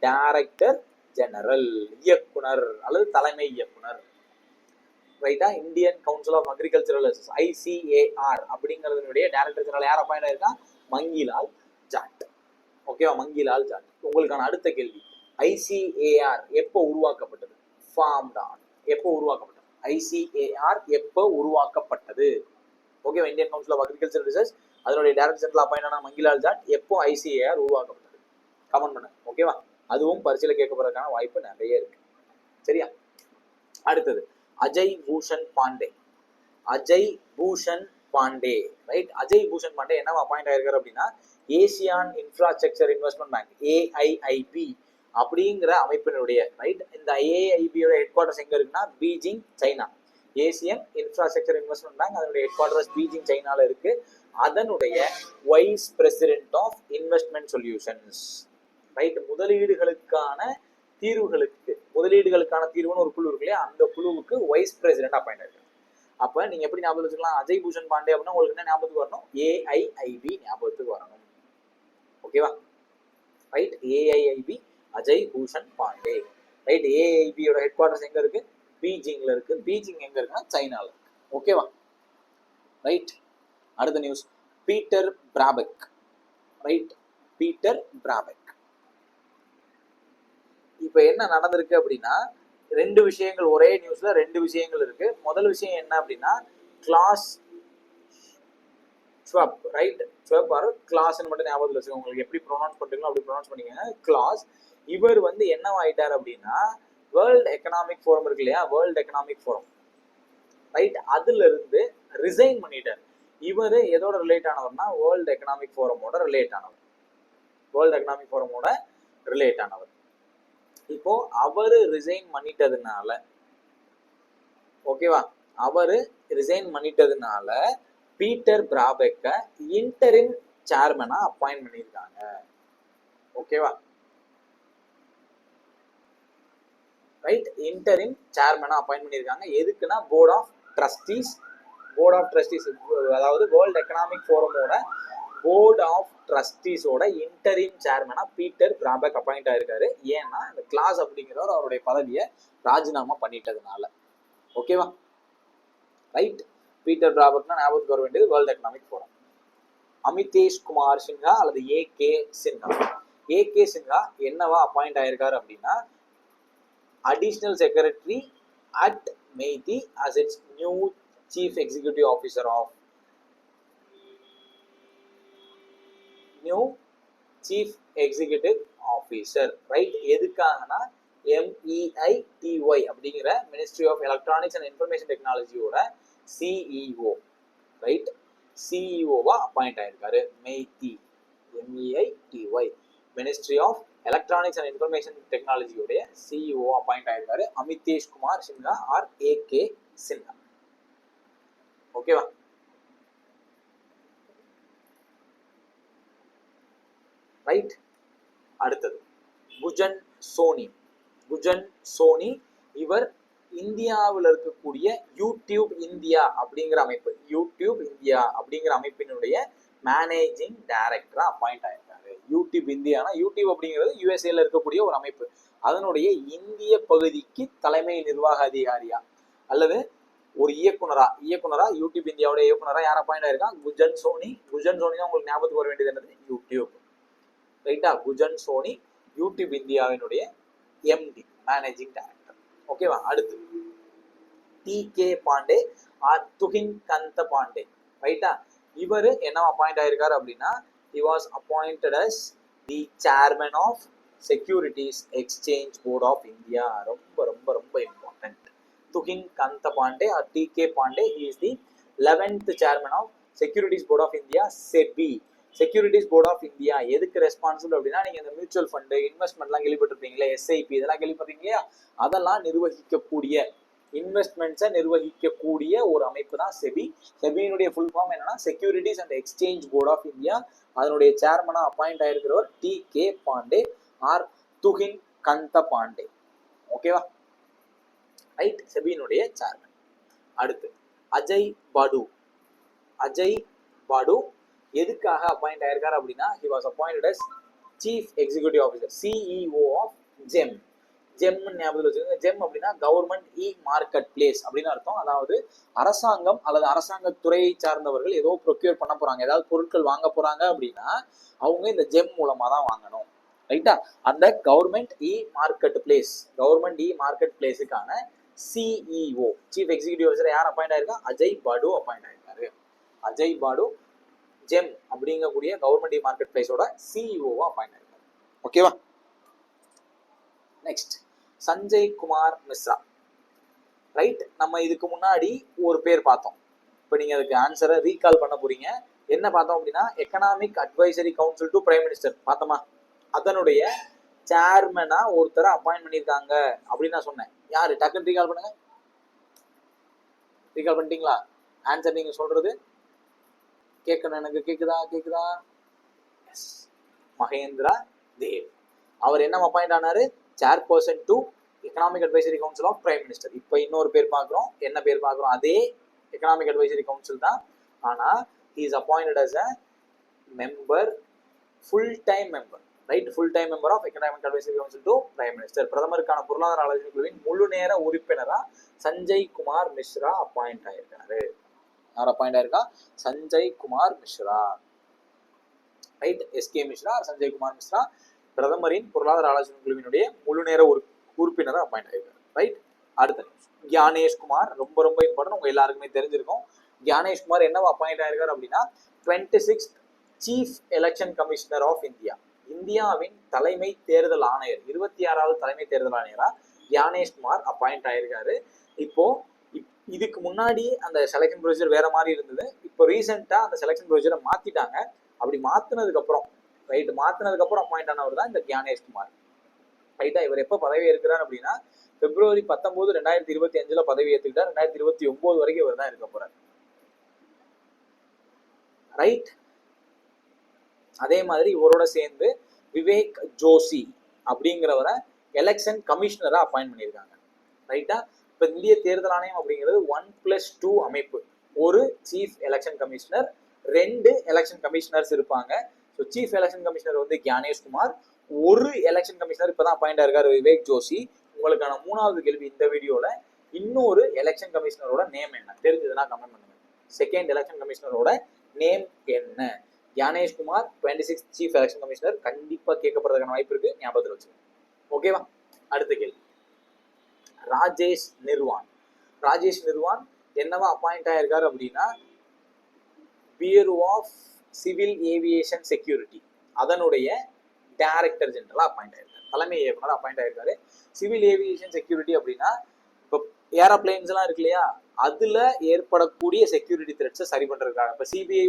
டைரக்டர் ஜெனரல், இயக்குனர் அல்லது தலைமை இயக்குனர். ரைட்டா? Indian council of agricultural research, ICAR அப்படிங்கிறதுடைய டைரக்டர் ஜெனரல் யார் அப்பாயிண்ட் ஆயிருக்கா? மங்கிலால் ஜாட். ஓகேவா? மங்கிலால் ஜாட். உங்களுக்கான அடுத்த கேள்வி, ஐசிஏஆர் எப்போ உருவாக்கப்பட்டது? எப்போ உருவாக்கப்பட்டது? ஐசிஏஆர் எப்போ உருவாக்கப்பட்டது? ஓகேவா? Indian council of agriculture research அதனுடைய டைரக்டர் ஜெனரல் அப்பாயிண்ட் ஆன மங்கிலால் ஜாட் எப்போ ஐசிஏஆர் உருவாக்கப்பட்டது? கமெண்ட் பண்ணு. ஓகேவா? அதுவும் பரிசீல கேட்கப்படுறதுக்கான வாய்ப்பு நிறைய இருக்கு. சரியா? அடுத்தது அஜய் பூஷன் பாண்டே. ரைட், அஜய் பூஷன் பாண்டே என்ன அப்பாயிண்ட் ஆயிருக்காரு அப்படின்னா, Asian infrastructure investment bank, AIIB அப்படிங்கிற அமைப்பினுடைய, ரைட், இந்த ஏஐபியோட ஹெட் குவார்டர்ஸ் எங்க இருக்குன்னா Beijing, China. Asian infrastructure investment bank அதனுடைய ஹெட் குவார்டர்ஸ் பீஜிங், சைனால இருக்கு. அதனுடைய vice president of investment solutions, right, முதலீடுகளுக்கான தீர்வுன்னு ஒரு குழு இருக்கு இல்லையா, அந்த குழுவுக்கு வைஸ் பிரசிடென்ட் அப்பாயிண்ட் ஆயிருக்கு. அப்ப நீங்க எப்படி ஞாபகம் வச்சுக்கலாம்? அஜய் பூஷன் பாண்டே அப்படின்னா உங்களுக்கு என்ன ஞாபகத்துக்கு வரணும்? ஏஐஐபி ஞாபகத்துக்கு வரணும். ஓகேவா? Right, AIIB, Ajay Bhushan Pandey. Right, ஏஐபியோட ஹெட் குவார்டர்ஸ் எங்க இருக்கு? பீஜிங்ல இருக்கு. பீஜிங் எங்க இருக்குன்னா சைனால இருக்கு. ஓகேவா? ரைட், அடுத்த news, Peter Brabeck. Right, Peter Brabeck. இப்ப என்ன நடந்திருக்கு அப்படின்னா, ரெண்டு விஷயங்கள், ஒரே நியூஸ்ல ரெண்டு விஷயங்கள் இருக்கு. முதல் விஷயம் என்ன அப்படின்னா, கிளாஸ் ஷ்வாப், ரைட், ஷ்வாப் ஆர் கிளாஸ்ன்னு மட்டும் ஞாபகத்தில் வச்சுக்கோங்க. உங்களுக்கு எப்படி ப்ரொனவுன்ஸ் பண்றீங்களோ அப்படி ப்ரொனவுன்ஸ் பண்ணிக்கோங்க. கிளாஸ், இவர் வந்து என்னவாயிட்டார் அப்படின்னா, வேர்ல்டு எக்கனாமிக் ஃபோரம் இருக்கு இல்லையா, வேர்ல்டு எக்கனாமிக் ஃபோரம், ரைட், அதுல இருந்து ரிசைன் பண்ணிட்டார். இவர் எதோட ரிலேட் ஆனவர்னா, வேர்ல்டு எக்கனாமிக் ஃபோரமோட ரிலேட் ஆனவர். இப்போ அவரு ரிசைன் பண்ணிட்டதுனால, ஓகேவா, பீட்டர் பிராபெக்க இன்டரிம் சேர்மனா அப்பாயிண்ட் பண்ணியிருக்காங்க. ஓகேவா? ரைட், இன்டரிம் சேர்மனா அப்பாயிண்ட் பண்ணியிருக்காங்க. எதுக்குன்னா போர்ட் ஆஃப் ட்ரஸ்டீஸ், அதாவது வேர்ல்டு எக்கனாமிக் ஃபோரமோட போர்ட் ஆஃப் ட்ரஸ்டீஸோட இன்டரிம் சேர்மனா பீட்டர் பிராபெக் அப்பாயிண்ட் ஆயிருக்காரு. ஏன்னா இந்த கிளாஸ் அப்படிங்கிறவர் அவருடைய பதவியை ராஜினாமா பண்ணிட்டதுனால. ஓகேவா? ரைட், பீட்டர் பிராபெக்னா ஞாபகத்துக்கு வர வேண்டியது world economic forum. Amitesh Kumar Sinha அல்லது ஏகே சின்ஹா என்னவா அப்பாயிண்ட் ஆயிருக்காரு அப்படின்னா, additional secretary at MeitY as its new chief executive officer of right. எதுக்காகனா MEITY அப்படிங்கிற ministry of electronics and information டெக்னாலஜியோட சிஇஓ, ரைட், சிஇஓவா அப்பாயிண்ட் ஆயிருக்காரு. MEITY ministry of electronics and information டெக்னாலஜியோடைய சிஇஓ அப்பாயிண்ட் ஆயிருக்காரு அமிதேஷ் குமார் சின்ஹா ஆர் ஏகே சின்ஹா. ஓகேவா? Right, அடுத்தது Gujan Sony. இவர் இந்தியாவில் இருக்கக்கூடிய யூடியூப் இந்தியா அப்படிங்கிற அமைப்பினுடைய மேனேஜிங் டைரக்டரா அப்பாயிண்ட் ஆயிருக்காரு. யூடியூப் இந்தியானா, யூடியூப் அப்படிங்கிறது யுஎஸ்ஏல இருக்கக்கூடிய ஒரு அமைப்பு, அதனுடைய இந்திய பகுதிக்கு தலைமை நிர்வாக அதிகாரியா அல்லது ஒரு இயக்குனரா யூடியூப் இந்தியாவுடைய இயக்குனரா யார் அப்பாயிண்ட் ஆயிருக்கான்? குஜன் சோனி தான் உங்களுக்கு ஞாபகத்துக்கு வர வேண்டியது என்னது? யூடியூப். ரைட்டா? குஜன் சோனி யூடியூப் இந்தியாவினுடைய எம்டி, மேனேஜிங் டைரக்டர். ஓகேவா? அடுத்து டிகே பாண்டே ஆர் துகின் கந்த பாண்டே. ரைட்டா? இவர் என்ன அப்பாயிண்ட் ஆயிருக்காரு அப்படின்னா he was appointed as the chairman of Securities Exchange Board of India. ரொம்ப ரொம்ப ரொம்ப important. Tuhin Kanta Pandey or TK. Pandey, he is the 11th chairman of Securities Board of India, SEBI. Securities board of India எதுக்கு responsible அப்படின்னா, நீங்க இந்த mutual fund இன்வெஸ்ட்மெண்ட்லாம் கேள்விப்பட்டிருப்பீங்களா, SIP இதெல்லாம் கேள்விப்பட்டிருக்கீங்க இல்லையா, அதெல்லாம் நிர்வகிக்கக்கூடிய இன்வெஸ்ட்மெண்ட்ஸை நிர்வகிக்கக்கூடிய ஒரு அமைப்பு தான் செபி. செபியினுடைய ஃபுல் ஃபார்ம் என்னன்னா securities and exchange board of India. அதனுடைய சேர்மனா அப்பாயிண்ட் ஆயிருக்கிறவர் டி.கே. பாண்டே ஆர் துகின் கந்த பாண்டே. ஓகேவா? ரைட், செபியினுடைய சேர்மன். அடுத்து அஜய் பாடு. அஜய் பாடு எதுக்காக அப்பாயிண்ட் ஆயிருக்காரு அப்படின்னா, he was appointed as Chief Executive Officer, CEO of GEM. GeM ஞாபகத்தில் வச்சுக்கோங்க. ஜெம் அப்படின்னா கவர்மெண்ட் இ மார்க்கெட் பிளேஸ் அப்படின்னு அர்த்தம். அதாவது அரசாங்கம் அல்லது அரசாங்க துறையை சார்ந்தவர்கள் ஏதோ ப்ரொக்யூர் பண்ண போறாங்க, ஏதாவது பொருட்கள் வாங்க போறாங்க அப்படின்னா அவங்க இந்த ஜெம் மூலமா தான் வாங்கணும். ரைட்டா? அந்த government e marketplace, government e market பிளேஸுக்கான சிஇஓ சீஃப் எக்ஸிகியூட்டிவ் ஆஃபீஸர் யார் அப்பாயிண்ட் ஆயிருக்கா? அஜய் பாடு அப்பாயிண்ட் ஆயிருக்காரு. அஜய் பாடு ஜெம் அப்படிங்கக்கூடிய கவர்மெண்ட் இ மார்க்கெட் பிளேஸோட சிஇஓவா அப்பாயிண்ட் ஆயிருக்காரு. ஓகேவா? நெக்ஸ்ட் சஞ்சய் குமார் மிஸ்ரா. ரைட், நம்ம இதுக்கு முன்னாடி ஒரு பேர் பார்த்தோம். இப்போ நீங்க அதுக்கு ஆன்சரை ரீகால் பண்ண போறீங்க. என்ன பார்த்தோம் அப்படின்னா, economic advisory council to prime minister பார்த்தோமா? அதனுடைய சேர்மனா ஒருத்தரை அப்பாயிண்ட் பண்ணியிருக்காங்க அப்படின்னு நான் சொன்னேன். யாரு? டக்குன்னு ரீகால் பண்ணுங்க. ரீகால் பண்ணிட்டீங்களா? ஆன்சர் நீங்க சொல்றது கேட்கணும், எனக்கு கேக்குதா? எஸ், மகேந்திரா தேவ். அவர் என்ன அப்பாயிண்ட் ஆனாரு? Chairperson to economic advisory council of prime minister. இப்போ இன்னொரு பேர் பார்க்குறோம். என்ன பேர் பார்க்குறோம்? அதே எக்கனாமிக் அட்வைசரி கவுன்சில் தான். ஆனால் he is appointed as a member, full time member, right? full time member of economic advisory council to prime minister. பிரதமருக்கான பொருளாதார ஆலோசனை குழுவின் முழு நேர உறுப்பினரா சஞ்சய் குமார் மிஸ்ரா அப்பாயிண்ட் ஆயிருக்காரு. யார் அப்பாயிண்ட் ஆயிருக்கா? சஞ்சய் குமார் மிஸ்ரா. ரைட், எஸ்கே மிஸ்ரா, சஞ்சய் குமார் மிஸ்ரா பிரதமரின் பொருளாதார ஆலோசனை குழுவினுடைய முழு நேர உறுப்பினராக அப்பாயிண்ட் ஆயிருக்காரு. ரைட், அடுத்த கியானேஷ்குமார். ரொம்ப ரொம்ப இம்பார்ட்டன்ட், உங்க எல்லாருக்குமே தெரிஞ்சிருக்கும். கியானேஷ்குமார் என்னவா அப்பாயிண்ட் ஆயிருக்காரு அப்படின்னா 26th chief election commissioner of India. இந்தியாவின் தலைமை தேர்தல் ஆணையர், 26வது தலைமை தேர்தல் ஆணையரா கியானேஷ்குமார் அப்பாயிண்ட் ஆயிருக்காரு. இப்போ இதுக்கு முன்னாடி அந்த செலெக்ஷன் ப்ரொசீஜர் வேற மாதிரி இருந்தது. இப்போ ரீசெண்டா அந்த செலெக்ஷன் ப்ரொசீஜரை மாத்திட்டாங்க. அப்படி மாத்தினதுக்கு அப்புறம் அப்பாயிண்ட் ஆனவர் தான் இந்த கியானேஷ்குமார். ரைட்டா? இவர் எப்ப பதவி ஏற்கிறார் அப்படின்னா February 19, 2025 பதவி ஏற்றுக்கிட்டார். 2029 வரைக்கும் இவர் தான் இருக்க போறார். ரைட், அதே மாதிரி இவரோட சேர்ந்து விவேக் ஜோஷி அப்படிங்கிறவரை எலெக்ஷன் கமிஷனரா அப்பாயிண்ட் பண்ணியிருக்காங்க. ரைட்டா? இப்ப இந்திய தேர்தல் ஆணையம் அப்படிங்கிறது 1+2 அமைப்பு. ஒரு chief election commissioner, 2 election commissioners இருப்பாங்க. ஸோ சீஃப் எலெக்ஷன் கமிஷனர் வந்து கியானேஷ்குமார், ஒரு எலெக்ஷன் கமிஷனர் இப்பதான் அப்பாயிண்ட் ஆயிருக்காரு விவேக் ஜோஷி. உங்களுக்கான 3வது கேள்வி இந்த வீடியோல, இன்னொரு எலெக்ஷன் கமிஷனரோட நேம் என்ன தெரிஞ்சதுன்னா கமெண்ட் பண்ணுங்க. செகண்ட் எலெக்ஷன் கமிஷனரோட நேம் என்ன? Gyanesh Kumar 26th chief election commissioner. கண்டிப்பா கேட்கப்படுறதுக்கான வாய்ப்பு இருக்கு, ஞாபகத்தில் வச்சுக்கோங்க. ஓகேவா? அடுத்த கேள்வி ராஜேஷ் நிர்வான். ராஜேஷ் நிர்வான் என்னவா அப்பாயிண்ட் ஆயிருக்காரு அப்படின்னா bureau of civil aviation security அதனுடைய டைரக்டர் ஜெனரலா அப்பாயிண்ட் ஆயிருக்காரு, தலைமை இயக்குனர் அப்பாயிண்ட் ஆயிருக்காரு. சிவில் ஏவியேஷன் செக்யூரிட்டி அப்படின்னா இப்போ ஏரோப்ளைன்ஸ் எல்லாம் இருக்கு இல்லையா, அதுல ஏற்படக்கூடிய செக்யூரிட்டி த்ரெட்ஸை சரி பண்றதுக்காக. இப்போ சிபிஐ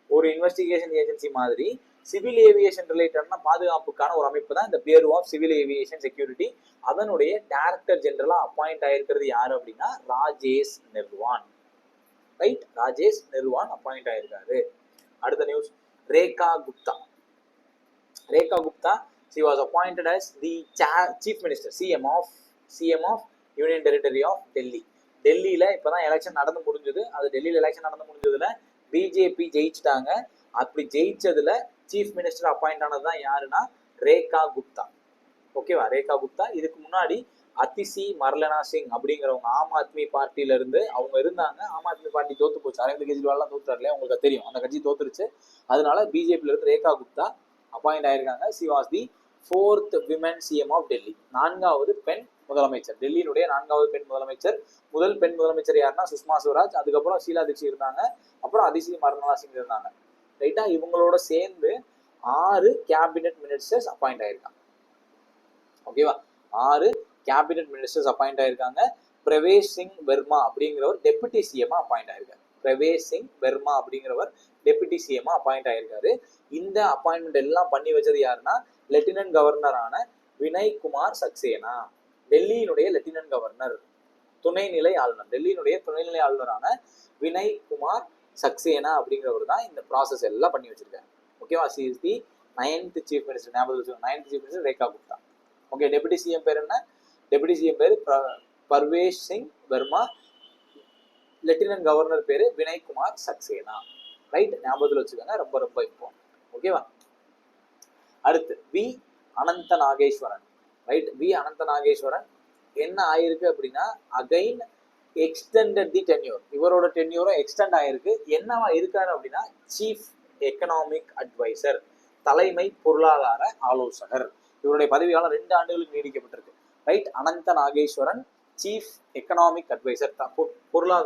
ஒரு இன்வெஸ்டிகேஷன் ஏஜென்சி மாதிரி சிவில் ஏவியேஷன் ரிலேட்டடான பாதுகாப்புக்கான ஒரு அமைப்பு தான் இந்த bureau of civil aviation security. அதனுடைய டைரக்டர் ஜெனரலா அப்பாயிண்ட் ஆயிருக்கிறது யாரு அப்படின்னா ராஜேஷ் நிர்வான். ரைட், ராஜேஷ் நிர்வான் அப்பாயிண்ட் ஆயிருக்காரு. அடுத்த news Rekha Gupta. Rekha Gupta she was appointed as the chief minister CM of Union Territory of Delhi. டெல்லியில இப்பதான் எலெக்ஷன் நடந்து முடிஞ்சது. அது டெல்லியில எலெக்ஷன் நடந்து முடிஞ்சதுல பிஜேபி ஜெயிச்சிட்டாங்க. அப்படி ஜெயிச்சதுல சீஃப் மினிஸ்டர் அப்பாயிண்ட் ஆனதுதான் யாருன்னா ரேகா குப்தா. ஓகேவா? ரேகா குப்தா. இதுக்கு முன்னாடி அதிசி மர்லனா சிங் அப்படிங்கிறவங்க ஆம் ஆத்மி பார்ட்டியில இருந்து அவங்க இருந்தாங்க. ஆம் ஆத்மி பார்ட்டி தோத்து போச்சு, அரவிந்த் கெஜ்ரிவால்லாம் தோத்துறாருல, உங்களுக்கு தெரியும், அந்த கட்சி தோத்துருச்சு. அதனால பிஜேபியில இருந்து ரேகா குப்தா அப்பாயிண்ட் ஆயிருக்காங்க. She was the 4th women CM of Delhi. 4வது பெண் முதலமைச்சர், டெல்லியினுடைய 4வது பெண் முதலமைச்சர். முதல் பெண் முதலமைச்சர் யாருன்னா சுஷ்மா ஸ்வராஜ், அதுக்கப்புறம் ஷீலா தீட்சித் இருந்தாங்க, அப்புறம் அதிசி மர்மலா சிங் இருந்தாங்க. ரைட்டா? இவங்களோட சேர்ந்து 6 கேபினெட் மினிஸ்டர்ஸ் அப்பாயிண்ட் ஆயிருக்காங்க. ஓகேவா? 6 கேபினெட் மினிஸ்டர்ஸ் அப்பாயிண்ட் ஆயிருக்காங்க. பிரவேஷ் சிங் வெர்மா அப்படிங்கிறவர் டெபுட்டி சிஎம் அப்பாயிண்ட் ஆயிருக்காரு. பிரவேஷ் சிங் வெர்மா அப்படிங்கிறவர் டெபுட்டி சிஎம் அப்பாயிண்ட் ஆயிருக்காரு. இந்த அப்பாயின்மெண்ட் எல்லாம் பண்ணி வச்சது யாருன்னா லெப்டினன்ட் கவர்னரான வினய் குமார் சக்சேனா, டெல்லியினுடைய லெப்டினன்ட் கவர்னர், துணைநிலை ஆளுநர், டெல்லியினுடைய துணைநிலை ஆளுநரான வினய் குமார் சக்சேனா அப்படிங்கிறவர் தான் இந்த ப்ராசஸ் எல்லாம் பண்ணி வச்சிருக்காரு. ஓகேவா? C is the 9th chief minister. ஞாபகம் வச்சுக்கோங்க, 9th chief minister Rekha Gupta. Okay, deputy CM பேர் என்ன? டெபுட்டி சிஎம் பேர் பர்வேஷ் சிங் வெர்மா, லெப்டினன்ட் கவர்னர் பேரு வினய் குமார் சக்சேனா. ரைட்? ஞாபகத்தில் வச்சுக்கோங்க, ரொம்ப ரொம்ப இம்பார்ட்டன்ட். ஓகேவா? அடுத்து V Anantha Nageswaran. Right? V Anantha Nageswaran என்ன ஆயிருக்கு அப்படின்னா அகைன் எக்ஸ்டெண்டட் தி டென்யூர். இவரோட டென்யூரும் எக்ஸ்டெண்ட் ஆயிருக்கு. என்னவா இருக்காரு அப்படின்னா சீஃப் எக்கனாமிக் அட்வைசர், தலைமை பொருளாதார ஆலோசகர். இவருடைய பதவியாளர் 2 ஆண்டுகளுக்கு நீடிக்கப்பட்டிருக்கு. ரைட்? அனந்த நாகேஸ்வரன் சீஃப் எக்கனாமிக் அட்வைசர்,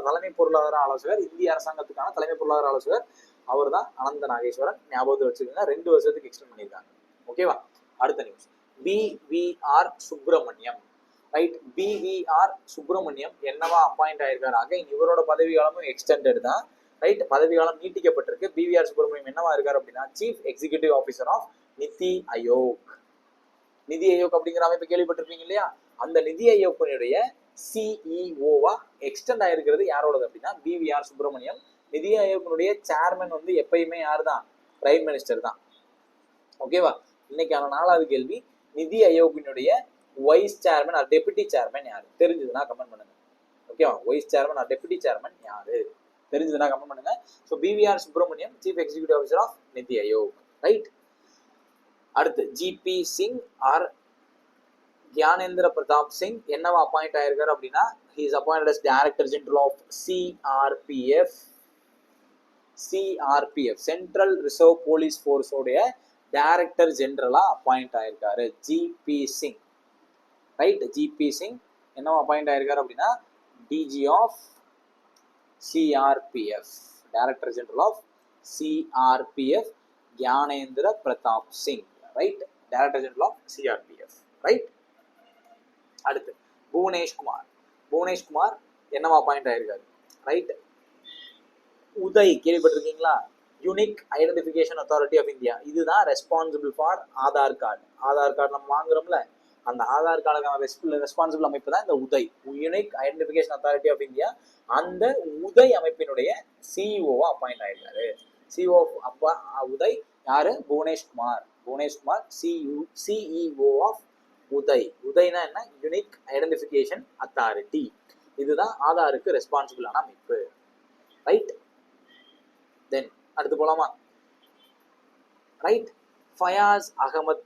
தலைமை பொருளாதார ஆலோசகர், இந்திய அரசாங்கத்துக்கான தலைமை பொருளாதார ஆலோசகர். அவர் தான் அனந்த நாகேஸ்வரன். ஞாபகத்தில் வச்சுக்கோங்க, 2 வருஷத்துக்கு எக்ஸ்டெண்ட் பண்ணியிருக்காங்க. ஓகேவா? அடுத்த news, PVR Subramaniam. Right? PVR Subramaniam என்னவா அப்பாயிண்ட் ஆயிருக்காரு? அகைன் இவரோட பதவிக்காலமும் எக்ஸ்டெண்டட் தான். ரைட்? பதவிக்காலம் நீட்டிக்கப்பட்டிருக்கு. பிவிஆர் சுப்பிரமணியம் என்னவா இருக்காரு அப்படின்னா chief executive officer of NITI Aayog. நிதி ஆயோக் அப்படிங்கிற அமைப்பு கேள்விப்பட்டிருப்பீங்க இல்லையா? அந்த நிதி ஆயோக்கினுடைய சிஇஓவா எக்ஸ்டெண்ட் ஆயிருக்கிறது யாரோடது அப்படின்னா பிவிஆர் சுப்பிரமணியம். நிதி ஆயோக்கினுடைய சேர்மன் வந்து எப்பயுமே யாரு தான்? பிரைம் மினிஸ்டர் தான். ஓகேவா? இன்னைக்கான 4வது கேள்வி, நிதி ஆயோக்கினுடைய vice chairman or deputy chairman யாரு? தெரிஞ்சதுன்னா கமெண்ட் பண்ணுங்க. ஓகேவா? Vice chairman or deputy chairman யாரு? தெரிஞ்சதுன்னா கமெண்ட் பண்ணுங்க. So PVR Subrahmanyam chief executive officer of NITI Aayog. Right? அடுத்து ஜிபி சிங் ஆர் கியானேந்திர பிரதாப் சிங் என்னவா அப்பாயிண்ட் ஆயிருக்காரு அப்படின்னா he is appointed as director general of CRPF central reserve police force உடைய டைரக்டர் ஜெனரலா அப்பாயிண்ட் ஆயிருக்காரு GP Singh. Right? GP Singh என்னவா அப்பாயிண்ட் ஆயிருக்காரு அப்படின்னா DG of CRPF, director general of CRPF Gyanendra Pratap Singh. Right? Director general of CRPF. Right? அடுத்து புவனேஷ்குமார் என்னவா appoint ஆயிருக்காரு? Right? UIDAI கேள்விப்பட்டிருக்கீங்களா? Unique identification authority of India. இதுதான் responsible for Aadhaar card. Aadhaar card நம்ம வாங்குறோம்ல, அந்த ஆதார் கார்டுக்கான ரெஸ்பான்சிபிள் அமைப்பு தான் இந்த UIDAI, unique identification authority of India. அந்த உதய் அமைப்பினுடைய சிஇஓவா அப்பாயிண்ட் ஆயிருக்காரு. சிஇஓ அப்பா உதய் யாரு? புவனேஷ்குமார் சிஇஓ ஆஃப் உதய்னா என்ன? Unique identification authority. இதுதான் ஆதாருக்கு ரெஸ்பான்சிபிளான அமைப்பு. ரைட்? தென் அடுத்து போலாமா? ரைட்? ஃபயாஸ் அகமத்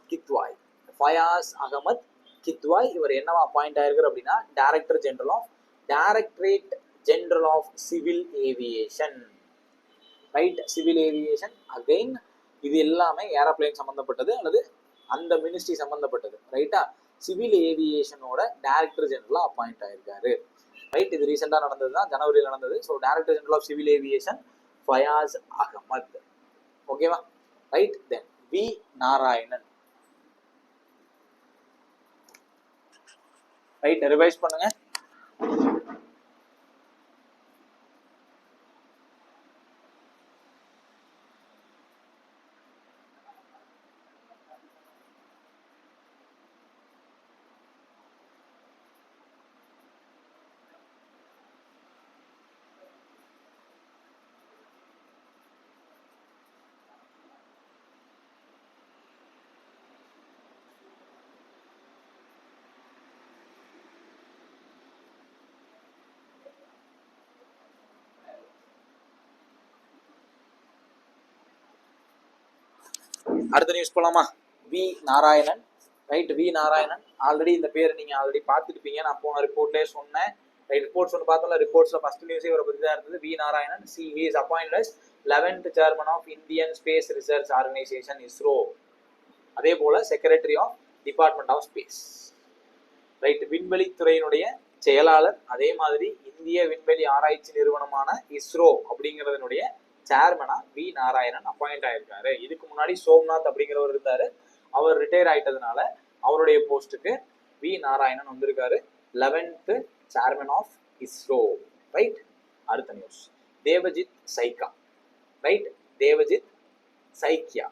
கித்வாய் இவர் என்னவா அப்பாயிண்ட் ஆயிருக்காரு அப்படின்னா directorate general of civil aviation. Right? Civil aviation again இது எல்லாமே ஏரோப்ளேன் சம்பந்தப்பட்டது அல்லது அந்த மினிஸ்ட்ரி சம்பந்தப்பட்டது. ரைட்டா? சிவில் ஏவியேஷனோட டைரக்டர் ஜெனரலா அப்பாயிண்ட் ஆயிருக்காரு. ரைட்? இது ரீசெண்டா நடந்தது தான், ஜனவரியில் நடந்தது. So director general of civil aviation Faiz Ahmed. ஓகேவா? Right? Then V Narayanan. Right? Revise பண்ணுங்க. அடுத்த நியூஸ் போலாமா? V Narayanan. Right? V Narayanan already இந்த பேர் நீங்க ஆல்ரெடி பார்த்துருப்பீங்க. நான் போன ரிப்போர்ட்லேயே சொன்னேன். ரைட்? ரிப்போர்ட்ஸ் ஒன்று பார்த்தோம்ல, ரிப்போர்ட்ஸ்ல ஃபர்ஸ்ட் நியூஸே இவரை பற்றி தான் இருந்தது. V Narayanan he is appointed as 11th chairman of Indian space research organisation ISRO. அதே போல secretary of department of space. Right, விண்வெளித்துறையினுடைய செயலாளர். அதே மாதிரி இந்திய விண்வெளி ஆராய்ச்சி நிறுவனமான இஸ்ரோ அப்படிங்கிறதனுடைய சேர்மனா வி நாராயணன் அப்பாயிண்ட் ஆயிருக்காரு. இதுக்கு முன்னாடி சோம்நாத் அப்படிங்கிறவர் இருந்தாரு, அவர் ரிட்டையர் ஆயிட்டதுனால அவருடைய போஸ்ட்டுக்கு வி நாராயணன் வந்திருக்காரு, 11th chairman of ISRO. Right, அடுத்த நியூஸ், தேவஜித் சைக்கா. ரைட், தேவஜித் சைக்கியா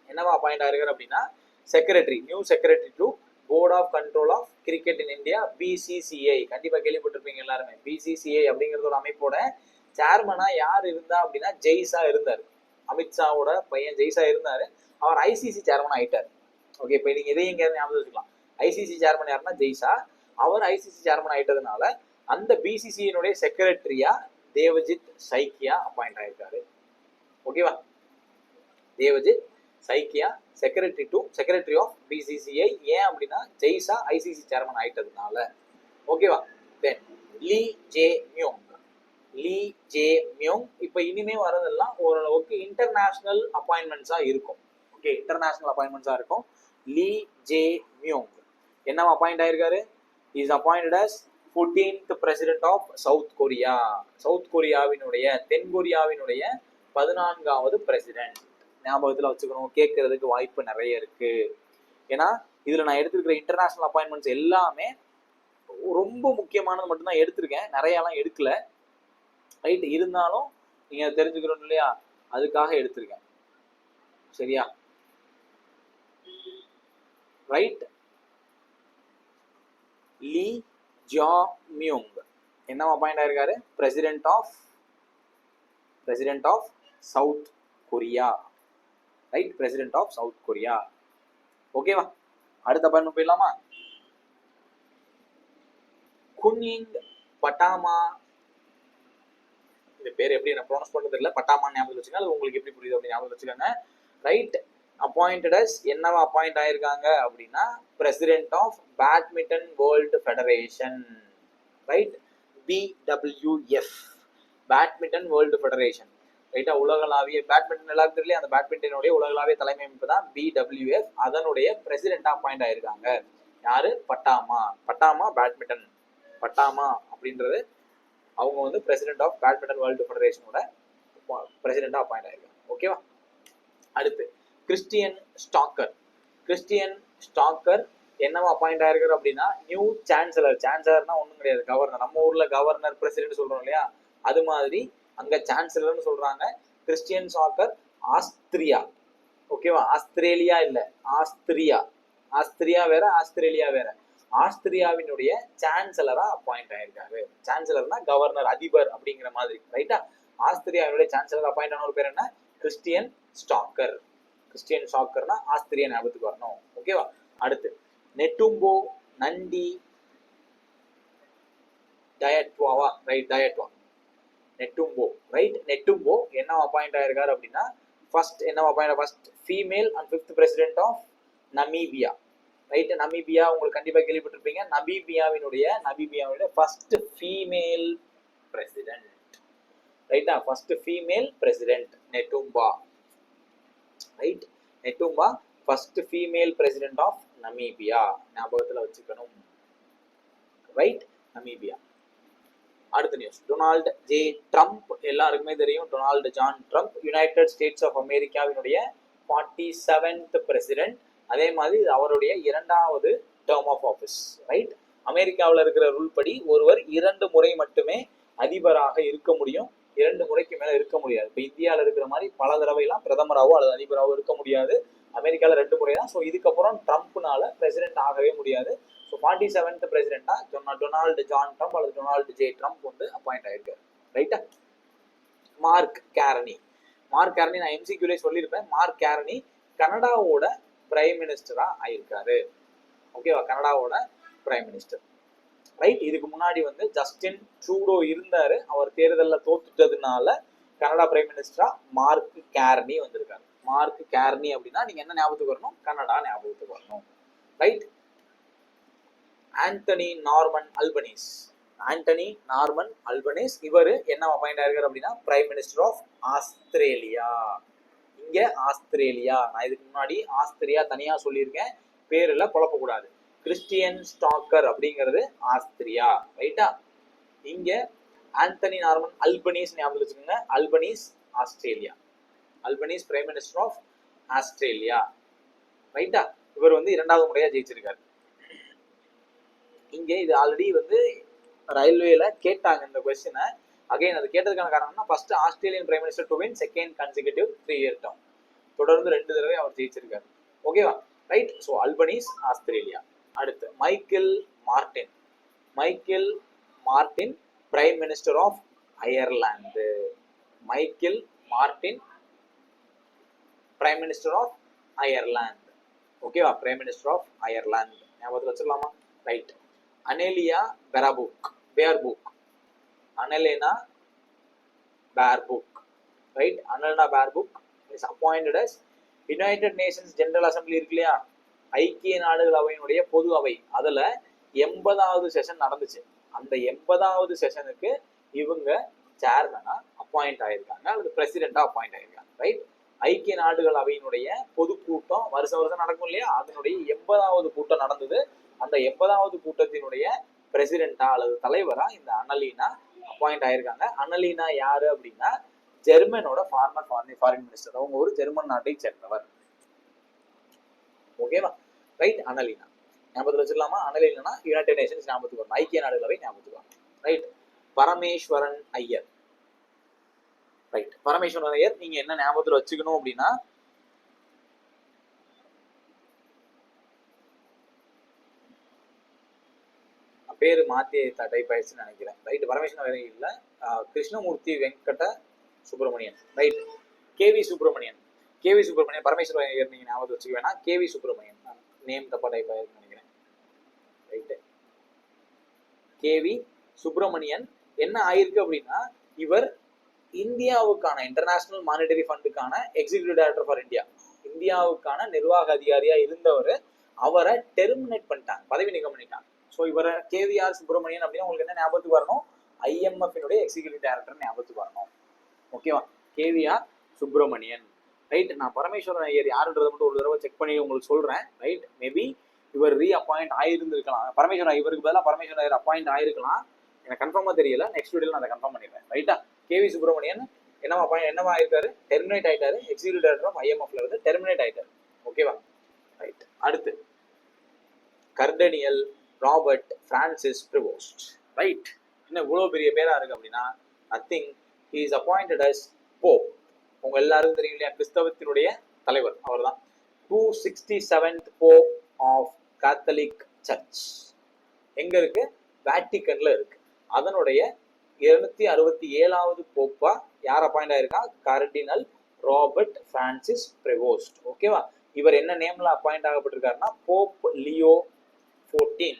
என்னவா அப்பாயிண்ட் ஆயிருக்காரு அப்படின்னா secretary, new secretary to board of control of cricket in India, BCCI. கண்டிப்பா கேள்விப்பட்டிருப்பீங்க எல்லாருமே. பிசிசிஐ அப்படிங்கிறது ஒரு அமைப்போட சேர்மனா யார் இருந்தா அப்படின்னா ஜெய்ஷா இருந்தார். அமித்ஷாவோட பையன் ஜெய்ஷா இருந்தாரு, அவர் ஐசிசி சேர்மன் ஆயிட்டார். ஓகே, இப்போ நீங்க இதையும் எங்கேயாவது ஞாபகம் வச்சுக்கலாம். ஐசிசி சேர்மன் யாருன்னா ஜெய்ஷா, அவர் ஐசிசி சேர்மன் ஆயிட்டதுனால அந்த பிசிசிஐனுடைய செக்ரட்டரியா தேவஜித் சைக்கியா அப்பாயிண்ட் ஆயிருக்காரு. ஓகேவா, Devajit Saikia secretary of BCCI. ஏன் அப்படின்னா ஜெய்ஷா ஐசிசி சேர்மன் ஆயிட்டதுனால. ஓகேவா, தென் லீ ஜே மியோங். இப்போ இனிமே வரதெல்லாம் ஓரளவுக்கு இன்டர்நேஷனல் அப்பாயின்மெண்ட்ஸா இருக்கும். ஓகே, இன்டர்நேஷனல் அப்பாயின்மெண்ட்ஸா இருக்கும். லீ ஜே மியோங் என்னவா அப்பாயிண்ட் ஆயிருக்காரு? Is appointed as 14th president of south Korea. South கொரியாவினுடைய, தென்கொரியாவினுடைய 14வது பிரசிடென்ட். ஞாபகத்தில் வச்சுக்கணும், கேட்கறதுக்கு வாய்ப்பு நிறைய இருக்கு. ஏன்னா இதுல நான் எடுத்திருக்கிற இன்டர்நேஷனல் அப்பாயின்மெண்ட்ஸ் எல்லாமே ரொம்ப முக்கியமானது மட்டும்தான் எடுத்திருக்கேன், நிறையலாம் எடுக்கல. ரைட், இருந்தாலும் நீங்க தெரிஞ்சுக்கணும் இல்லையா, அதுக்காக எடுத்திருக்கேன். சரியா, ரைட். லீ ஜா மியோங் என்ன அப்பாயிண்ட் ஆயிருக்காரு? President of south Korea. Right, president of south Korea. ஓகேவா, அடுத்த அப்பாயின்மெண்ட் போயிடலாமா? குன்யிங் பட்டாமா. இந்த பேர் எப்படி என்ன ப்ரொனவுன்ஸ் பண்றது தெரியல, பட்டாமா ஞாபகம் வச்சுக்கோங்க, அது உங்களுக்கு எப்படி புரியுது அப்படின்னு ஞாபகம் வச்சுக்கோங்க. ரைட், அப்பாயிண்டட் அஸ் என்னவா அப்பாயிண்ட் ஆயிருக்காங்க அப்படின்னா president of badminton world federation. Right, BWF, badminton world federation. ரைட்டா, உலகளாவிய பேட்மிண்டன் எல்லாருக்கும் தெரியல, அந்த பேட்மிண்டனுடைய உலகளாவிய தலைமை அமைப்பு தான் பிடபிள்யூஎஃப். அதனுடைய பிரசிடென்டா அப்பாயிண்ட் ஆயிருக்காங்க யாரு? பட்டாமா பேட்மிண்டன். பட்டாமா அப்படின்றது அவங்க வந்து பிரசிடென்ட் ஆஃப் பேட்மிண்டன் வேர்ல்டு ஃபெடரேஷனோட பிரசிடென்டா அப்பாயிண்ட் ஆயிருக்காங்க. ஓகேவா, அடுத்து கிறிஸ்டியன் ஸ்டாக்கர் என்னவா அப்பாயிண்ட் ஆயிருக்காரு அப்படின்னா நியூ சான்சலர்னா ஒண்ணும் கிடையாது, கவர்னர். நம்ம ஊர்ல கவர்னர் பிரசிடென்ட் சொல்றோம் இல்லையா, அது மாதிரி அங்க சான்சலர்னு சொல்றாங்க. Christian ஸ்டாக்கர் Austria. ஓகேவா, ஆஸ்திரேலியா இல்ல, ஆஸ்திரியா வேற, ஆஸ்திரேலியா வேற. ஆஸ்திரியாவினுடைய சான்சலரா அப்பாயிண்ட் ஆயிருக்காரு. சான்சலர்னா கவர்னர், அதிபர் அப்படிங்கிற மாதிரி. ரைட்டா, ஆஸ்திரியாவினுடைய சான்சலர் அப்பாயிண்ட் ஆன ஒரு பேர் என்ன? கிறிஸ்டியன் ஸ்டாக்கர்னா ஆஸ்திரியா ஞாபகத்துக்கு வரணும். ஓகேவா, அடுத்து நெட்டும்போ நண்டி டயட்வாவா. ரைட், டயட்வா, நெட்டும்போ. ரைட், நெட்டும்போ என்ன அப்பாயிண்ட் ஆயிருக்காரு அப்படின்னா first female and 5th president of Namibia. Right, Namibia உங்களுக்கு கண்டிப்பா கேள்விப்பட்டிருப்பீங்க. நமீபியாவினுடைய ஃபர்ஸ்ட் ஃபீமேல் பிரசிடென்ட். ரைட்டா, first female president Netumbo. Right, Netumbo first female president of Namibia, ஞாபகத்துல வச்சுக்கணும். Right, Namibia. அடுத்த நியூஸ், டொனால்டு ஜே ட்ரம்ப். எல்லாருக்குமே தெரியும், Donald John Trump united states of அமெரிக்காவினுடைய 47th பிரசிடென்ட். அதே மாதிரி அவருடைய 2வது டேர்ம் ஆஃப் ஆஃபீஸ். ரைட், அமெரிக்காவில் இருக்கிற ரூல் படி ஒருவர் 2 முறை மட்டுமே அதிபராக இருக்க முடியும், 2 முறைக்கு மேல இருக்க முடியாது. இப்போ இந்தியாவில் இருக்கிற மாதிரி பல தடவை எல்லாம் பிரதமராகவோ அல்லது அதிபராகவோ இருக்க முடியாது. அமெரிக்காவில் 2 முறை தான். ஸோ இதுக்கப்புறம் ட்ரம்ப்னால பிரசிடென்ட் ஆகவே முடியாது. ஸோ 47th பிரசிடென்டா டொனால்டு ஜான் ட்ரம்ப் அல்லது டொனால்டு ஜே ட்ரம்ப் வந்து அப்பாயிண்ட் ஆயிருக்காரு. ரைட்டா, மார்க் கேர்னி நான் எம்சிக்யூலே சொல்லியிருப்பேன். மார்க் கேர்னி கனடாவோட பிரைம் மினிஸ்டரா ஆயிருக்காரு. ஓகேவா, கனடாவோட பிரைம் மினிஸ்டர். ரைட், இதுக்கு முன்னாடி வந்து ஜஸ்டின் ட்ரூடோ இருந்தாரு, அவர் தேர்தலில் தோத்துட்டதுனால கனடா பிரைம் மினிஸ்டரா மார்க் கேர்னி வந்திருக்காரு. மார்க் கேர்னி அப்படின்னா நீங்க என்ன ஞாபகத்துக்கு வரணும்? கனடா ஞாபகத்துக்கு வரணும். Right, Antony Norman Albanese. இவர் என்ன அப்பாயிண்ட் ஆயிருக்காரு அப்படின்னா பிரைம் மினிஸ்டர் ஆஃப் ஆஸ்திரேலியா. இங்க ஆஸ்திரேலியா, நான் இதுக்கு முன்னாடி ஆஸ்திரியா தனியா சொல்லியிருக்கேன், பேர்ல குழப்பக்கூடாது. கிறிஸ்டியன் ஸ்டாக்கர் அப்படிங்கிறது ஆஸ்திரியா. ரைட்டா? இங்க ஆந்தனி நார்மன் அல்பனீஸ் ஞாபகம் வச்சுக்கோங்க. Albanese Australia. Albanese prime minister of Australia. ரைட்டா? இவர் வந்து 2வது முறையா ஜெயிச்சிருக்காரு. இங்க இது ஆல்ரெடி வந்து ரயில்வேல கேட்டாங்க இந்த கொஸ்டினை. அகைன் அது கேட்டதுக்கான காரணம்னா first Australian prime minister to win second consecutive 3-year term. தொடர்ந்து 2 தடவை அவர் ஜெயிச்சிருக்காரு. ஓகேவா? ரைட். So Albanese Australia. அடுத்து Michael Martin. Michael Martin prime minister of Ireland. Michael Martin prime minister of Ireland. ஓகேவா? பிரைம் மினிஸ்டர் ஆஃப் அயர்லாந்து ஞாபகத்தில் வச்சுக்கலாமா? Right. Annalena Baerbock. Annalena Baerbock. Right. Annalena Baerbock is appointed as United Nations General Assembly இருக்கு இல்லையா, ஐக்கிய நாடுகள் அவையினுடைய பொது அவை, அதுல 80வது செஷன் நடந்துச்சு. அந்த 80வது செஷனுக்கு இவங்க சேர்மனா அப்பாயிண்ட் ஆயிருக்காங்க அல்லது பிரசிடென்டா அப்பாயிண்ட் ஆயிருக்காங்க. ரைட். ஐக்கிய நாடுகள் அவையினுடைய பொதுக்கூட்டம் வருஷம் நடக்கும் இல்லையா, அதனுடைய 80வது கூட்டம் நடந்தது. அந்த 80வது கூட்டத்தினுடைய பிரசிடென்டா அல்லது தலைவரா இந்த அனலீனா அப்பாயிண்ட் ஆயிருக்காங்க. அனலீனா யாரு அப்படின்னா ஜெர்மனோட ஃபாரின் மினிஸ்டர். அவங்க ஒரு ஜெர்மன் நாட்டை சேர்ந்தவர். ஓகேவா? ரைட். அனலீனா ஞாபகத்தில் வச்சுக்கலாமா? அனலீனா யுனைடெட் நேஷன்ஸ் ஞாபகத்துக்கு வரணும், ஐக்கிய நாடுகளவை ஞாபகத்துக்கு வரணும். ரைட். பரமேஸ்வரன் ஐயர். ரைட். பரமேஸ்வரன் ஐயர் நீங்க என்ன ஞாபகத்தில் வச்சுக்கணும் அப்படின்னா, பேரு மாத்தி டைப் ஆயிடுச்சுன்னு நினைக்கிறேன். ரைட். பரமேஸ்வரன் ஐயர் இல்ல, கிருஷ்ணமூர்த்தி வெங்கட சுப்பிரமணியன். ரைட். கேவி சுப்பிரமணியன். பரமேஸ்வரன் ஐயர் நீங்க ஞாபகத்தில் வச்சுக்க வேணா, கேவி சுப்பிரமணியன் நேம் தப்பா டைப் ஆயிருக்கு நினைக்கிறேன். ரைட். கேவி சுப்பிரமணியன் என்ன ஆயிருக்கு அப்படின்னா, இவர் இந்தியாவுக்கான இன்டர்நேஷனல் மானிட்டரி ஃபண்டுக்கான எக்ஸிகியூட்டிவ் டைரக்டர் ஃபார் இந்தியா, இந்தியாவுக்கான நிர்வாக அதிகாரியா இருந்தவர். அவரை டெர்மினேட் பண்ணிட்டாங்க, பதவி நீக்கம் பண்ணிட்டாங்க. ஸோ இவரை கேவிஆர் சுப்பிரமணியன் அப்படின்னு உங்களுக்கு என்ன ஞாபகத்துக்கு வரணும்? ஐஎம்எஃப் எக்ஸிகியூட்டிவ் டைரக்டர் ஞாபகத்துக்கு வரணும். ஓகேவா? கேவிஆர் சுப்பிரமணியன். ரைட். நான் பரமேஸ்வரன் ஐயர் யாருன்றதை மட்டும் ஒரு தடவை செக் பண்ணி உங்களுக்கு சொல்றேன். ரைட். மேபி இவர் அப்பாயிண்ட் ஆயிருந்திருக்கலாம். இவருக்கு பதிலாக பரமேஸ்வரன் ஐயர் அப்பாயிண்ட் ஆயிருக்கலாம். எனக்கு கன்ஃபார்மா தெரியல. நெக்ஸ்ட் வீடியோல நான் அதை கன்ஃபார்ம் பண்ணிடுறேன். ரைட்டா? கேவி சுப்பிரமணியன் என்னவா ஆயிருக்காரு? டெர்மினேட் ஆயிட்டாரு. எக்ஸிகியூட்டிவ் டைரக்டர் ஆஃப் ஐஎம்எஃப்ல இருந்து டெர்மினேட் ஆயிட்டாரு. ஓகேவா? ரைட். அடுத்து கர்டனியல் ராபர்ட் பிரான்சிஸ் பிரிவோஸ்ட். ரைட். என்ன இவ்வளவு பெரிய பேரா இருக்கு அப்படின்னா, nothing, he is appointed as pope. உங்க எல்லாருக்கும் தெரியும் இல்லையா, கிறிஸ்தவத்தினுடைய தலைவர் அவர் தான். 267th Pope of Catholic search எங்க இருக்கு? வேட்டிக்கன்ல இருக்கு. அதனுடைய 267வது போப்பா யார் அப்பாயிண்ட் ஆயிருக்கா? Cardinal Robert Francis Prevost. ஓகேவா? இவர் என்ன நேம்ல அப்பாயிண்ட் ஆகப்பட்டிருக்காருன்னா Pope Leo 14.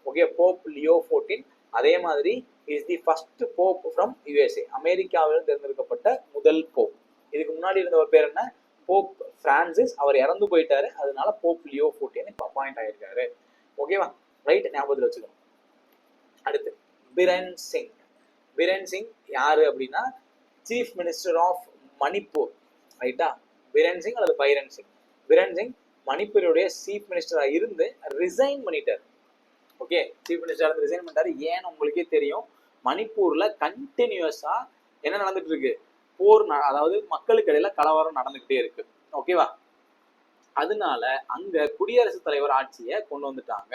Okay, Pope Leo 14. அதே மாதிரி is the first pope from USA, அமெரிக்காவில் தேர்ந்தெடுக்கப்பட்ட முதல் போப். இதுக்கு முன்னாடி இருந்தவர் பேர் என்ன? Pope Francis. அவர் இறந்து போயிட்டாரு, அதனால போப் லியோ 14 இப்போ அப்பாயிண்ட் ஆயிருக்காரு. ஓகேவா? ரைட். ஞாபகத்தில் வச்சுக்கணும். அடுத்து பிரன் சிங் யாரு அப்படின்னா சீஃப் மினிஸ்டர் ஆஃப் மணிப்பூர். ரைட்டா? பிரன் சிங் அல்லது பைரன் சிங். பிரன் சிங் மணிப்பூருடைய சீஃப் மினிஸ்டரா இருந்து ரிசைன் பண்ணிட்டார். ஓகே, சீஃப் மினிஸ்டர் ரிசைன் பண்ணிட்டாரு. ஏன்னு உங்களுக்கே தெரியும், மணிப்பூர்ல கண்டினியூஸா என்ன நடந்துட்டு இருக்கு? போர், அதாவது மக்களுக்கு இடையில கலவரம் நடந்துகிட்டே இருக்கு. ஓகேவா? அதனால அங்க குடியரசுத் தலைவர் ஆட்சியை கொண்டு வந்துட்டாங்க.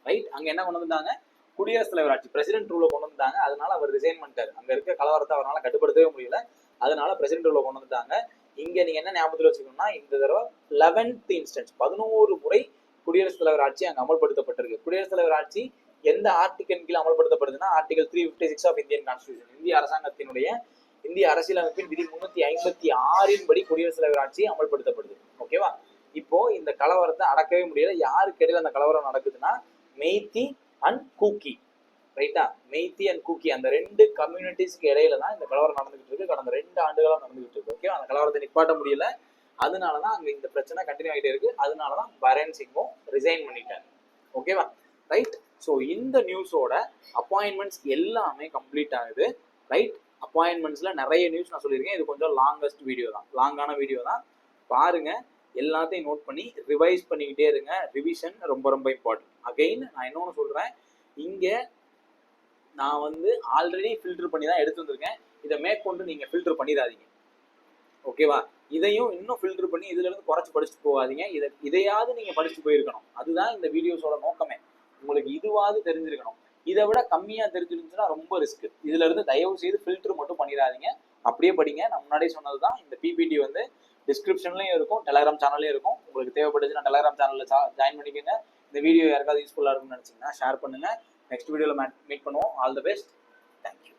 ரைட். அங்க என்ன கொண்டு வந்தாங்க? குடியரசுத் தலைவர் ஆட்சி, பிரசிடென்ட் ரூல கொண்டு வந்துட்டாங்க. அதனால அவர் ரிசைன் பண்ணிட்டாரு. அங்க இருக்க கலவரத்தை அவரால் கட்டுப்படுத்தவே முடியல. அதனால பிரசிடென்ட் ரூல கொண்டு வந்துட்டாங்க. இங்க நீங்க என்ன ஞாபகத்தில் வச்சுக்கணும்னா, இந்த தடவை 11th இன்ஸ்டன்ஸ் 11 முறை குடியரசுத் தலைவர் ஆட்சி அங்க அமல்படுத்தப்பட்டிருக்கு. குடியரசுத் தலைவர் ஆட்சி எந்த ஆர்டிகல் கீழே அமல்படுத்தப்படுதுன்னா, ஆர்டிகல் 356 ஆஃப் இந்தியன் கான்ஸ்டிடியூஷன், இந்திய அரசாங்கத்தினுடைய, இந்திய அரசியலமைப்பின் விதி 356 படி குடியரசுத் தலைவர் ஆட்சி அமல்படுத்தப்படுது. ஓகேவா? இப்போ இந்த கலவரத்தை அடக்கவே முடியல. யாருக்கு இடையில அந்த கலவரம் நடக்குதுன்னா, மெய்தி அண்ட் கூக்கி. ரைட்டா? மெய்தி அண்ட் கூக்கி அந்த 2 கம்யூனிட்டிஸ்க்கு இடையில தான் இந்த கலவரம் நடந்துகிட்டு இருக்கு. கடந்த 2 ஆண்டுகளா நடந்துகிட்டு இருக்கு. ஓகே, அந்த கலவரத்தை நிப்பாட்ட முடியல. அதனாலதான் அங்க இந்த பிரச்சனை கண்டினியூ ஆகிட்டே இருக்கு. அதனாலதான் பரன் சிங்கும் ரிசைன் பண்ணிட்டாரு. ஓகேவா? ரைட். ஸோ இந்த நியூஸோட அப்பாயின்மெண்ட்ஸ் எல்லாமே கம்ப்ளீட் ஆகுது. ரைட். அப்பாயின்மெண்ட்ஸ்ல நிறைய நியூஸ் நான் சொல்லியிருக்கேன். இது கொஞ்சம் லாங்கஸ்ட் வீடியோ தான், லாங்கான வீடியோ தான். பாருங்க, எல்லாத்தையும் நோட் பண்ணி ரிவைஸ் பண்ணிக்கிட்டே இருங்க. ரிவிஷன் ரொம்ப ரொம்ப இம்பார்ட்டன்ட். அகைன் நான் இன்னொன்று சொல்றேன், இங்க நான் வந்து ஆல்ரெடி ஃபில்டர் பண்ணி தான் எடுத்து வந்திருக்கேன். இதை மேற்கொண்டு நீங்க ஃபில்டர் பண்ணிடாதீங்க, ஓகேவா? இதையும் இன்னும் ஃபில்டர் பண்ணி இதுல இருந்து குறைச்சு படிச்சுட்டு போகாதீங்க. இதையாவது நீங்க படிச்சுட்டு போயிருக்கணும். அதுதான் இந்த வீடியோஸோட நோக்கமே. உங்களுக்கு இதுவாவது தெரிஞ்சிருக்கணும். இதை விட கம்மியா தெரிஞ்சிருந்துச்சுன்னா ரொம்ப ரிஸ்க். இதுல இருந்து தயவு செய்து ஃபில்டர் மட்டும் பண்ணிடாதீங்க, அப்படியே படிங்க. நான் முன்னாடியே சொன்னதுதான், இந்த பிபிடி வந்து டிஸ்கிரிப்ஷன்லயும் இருக்கும், டெலிகிராம் சேனல்லையும் இருக்கும். உங்களுக்கு தேவைப்பட்டுச்சுன்னா டெலிகிராம் சேனல்ல ஜாயின் பண்ணிக்கோங்க. இந்த வீடியோ யாருக்காவது யூஸ்ஃபுல்லா இருக்கும்னு நினைச்சீங்கன்னா ஷேர் பண்ணுங்க. நெக்ஸ்ட் வீடியோல மீட் பண்ணுவோம். All the best. தேங்க்யூ.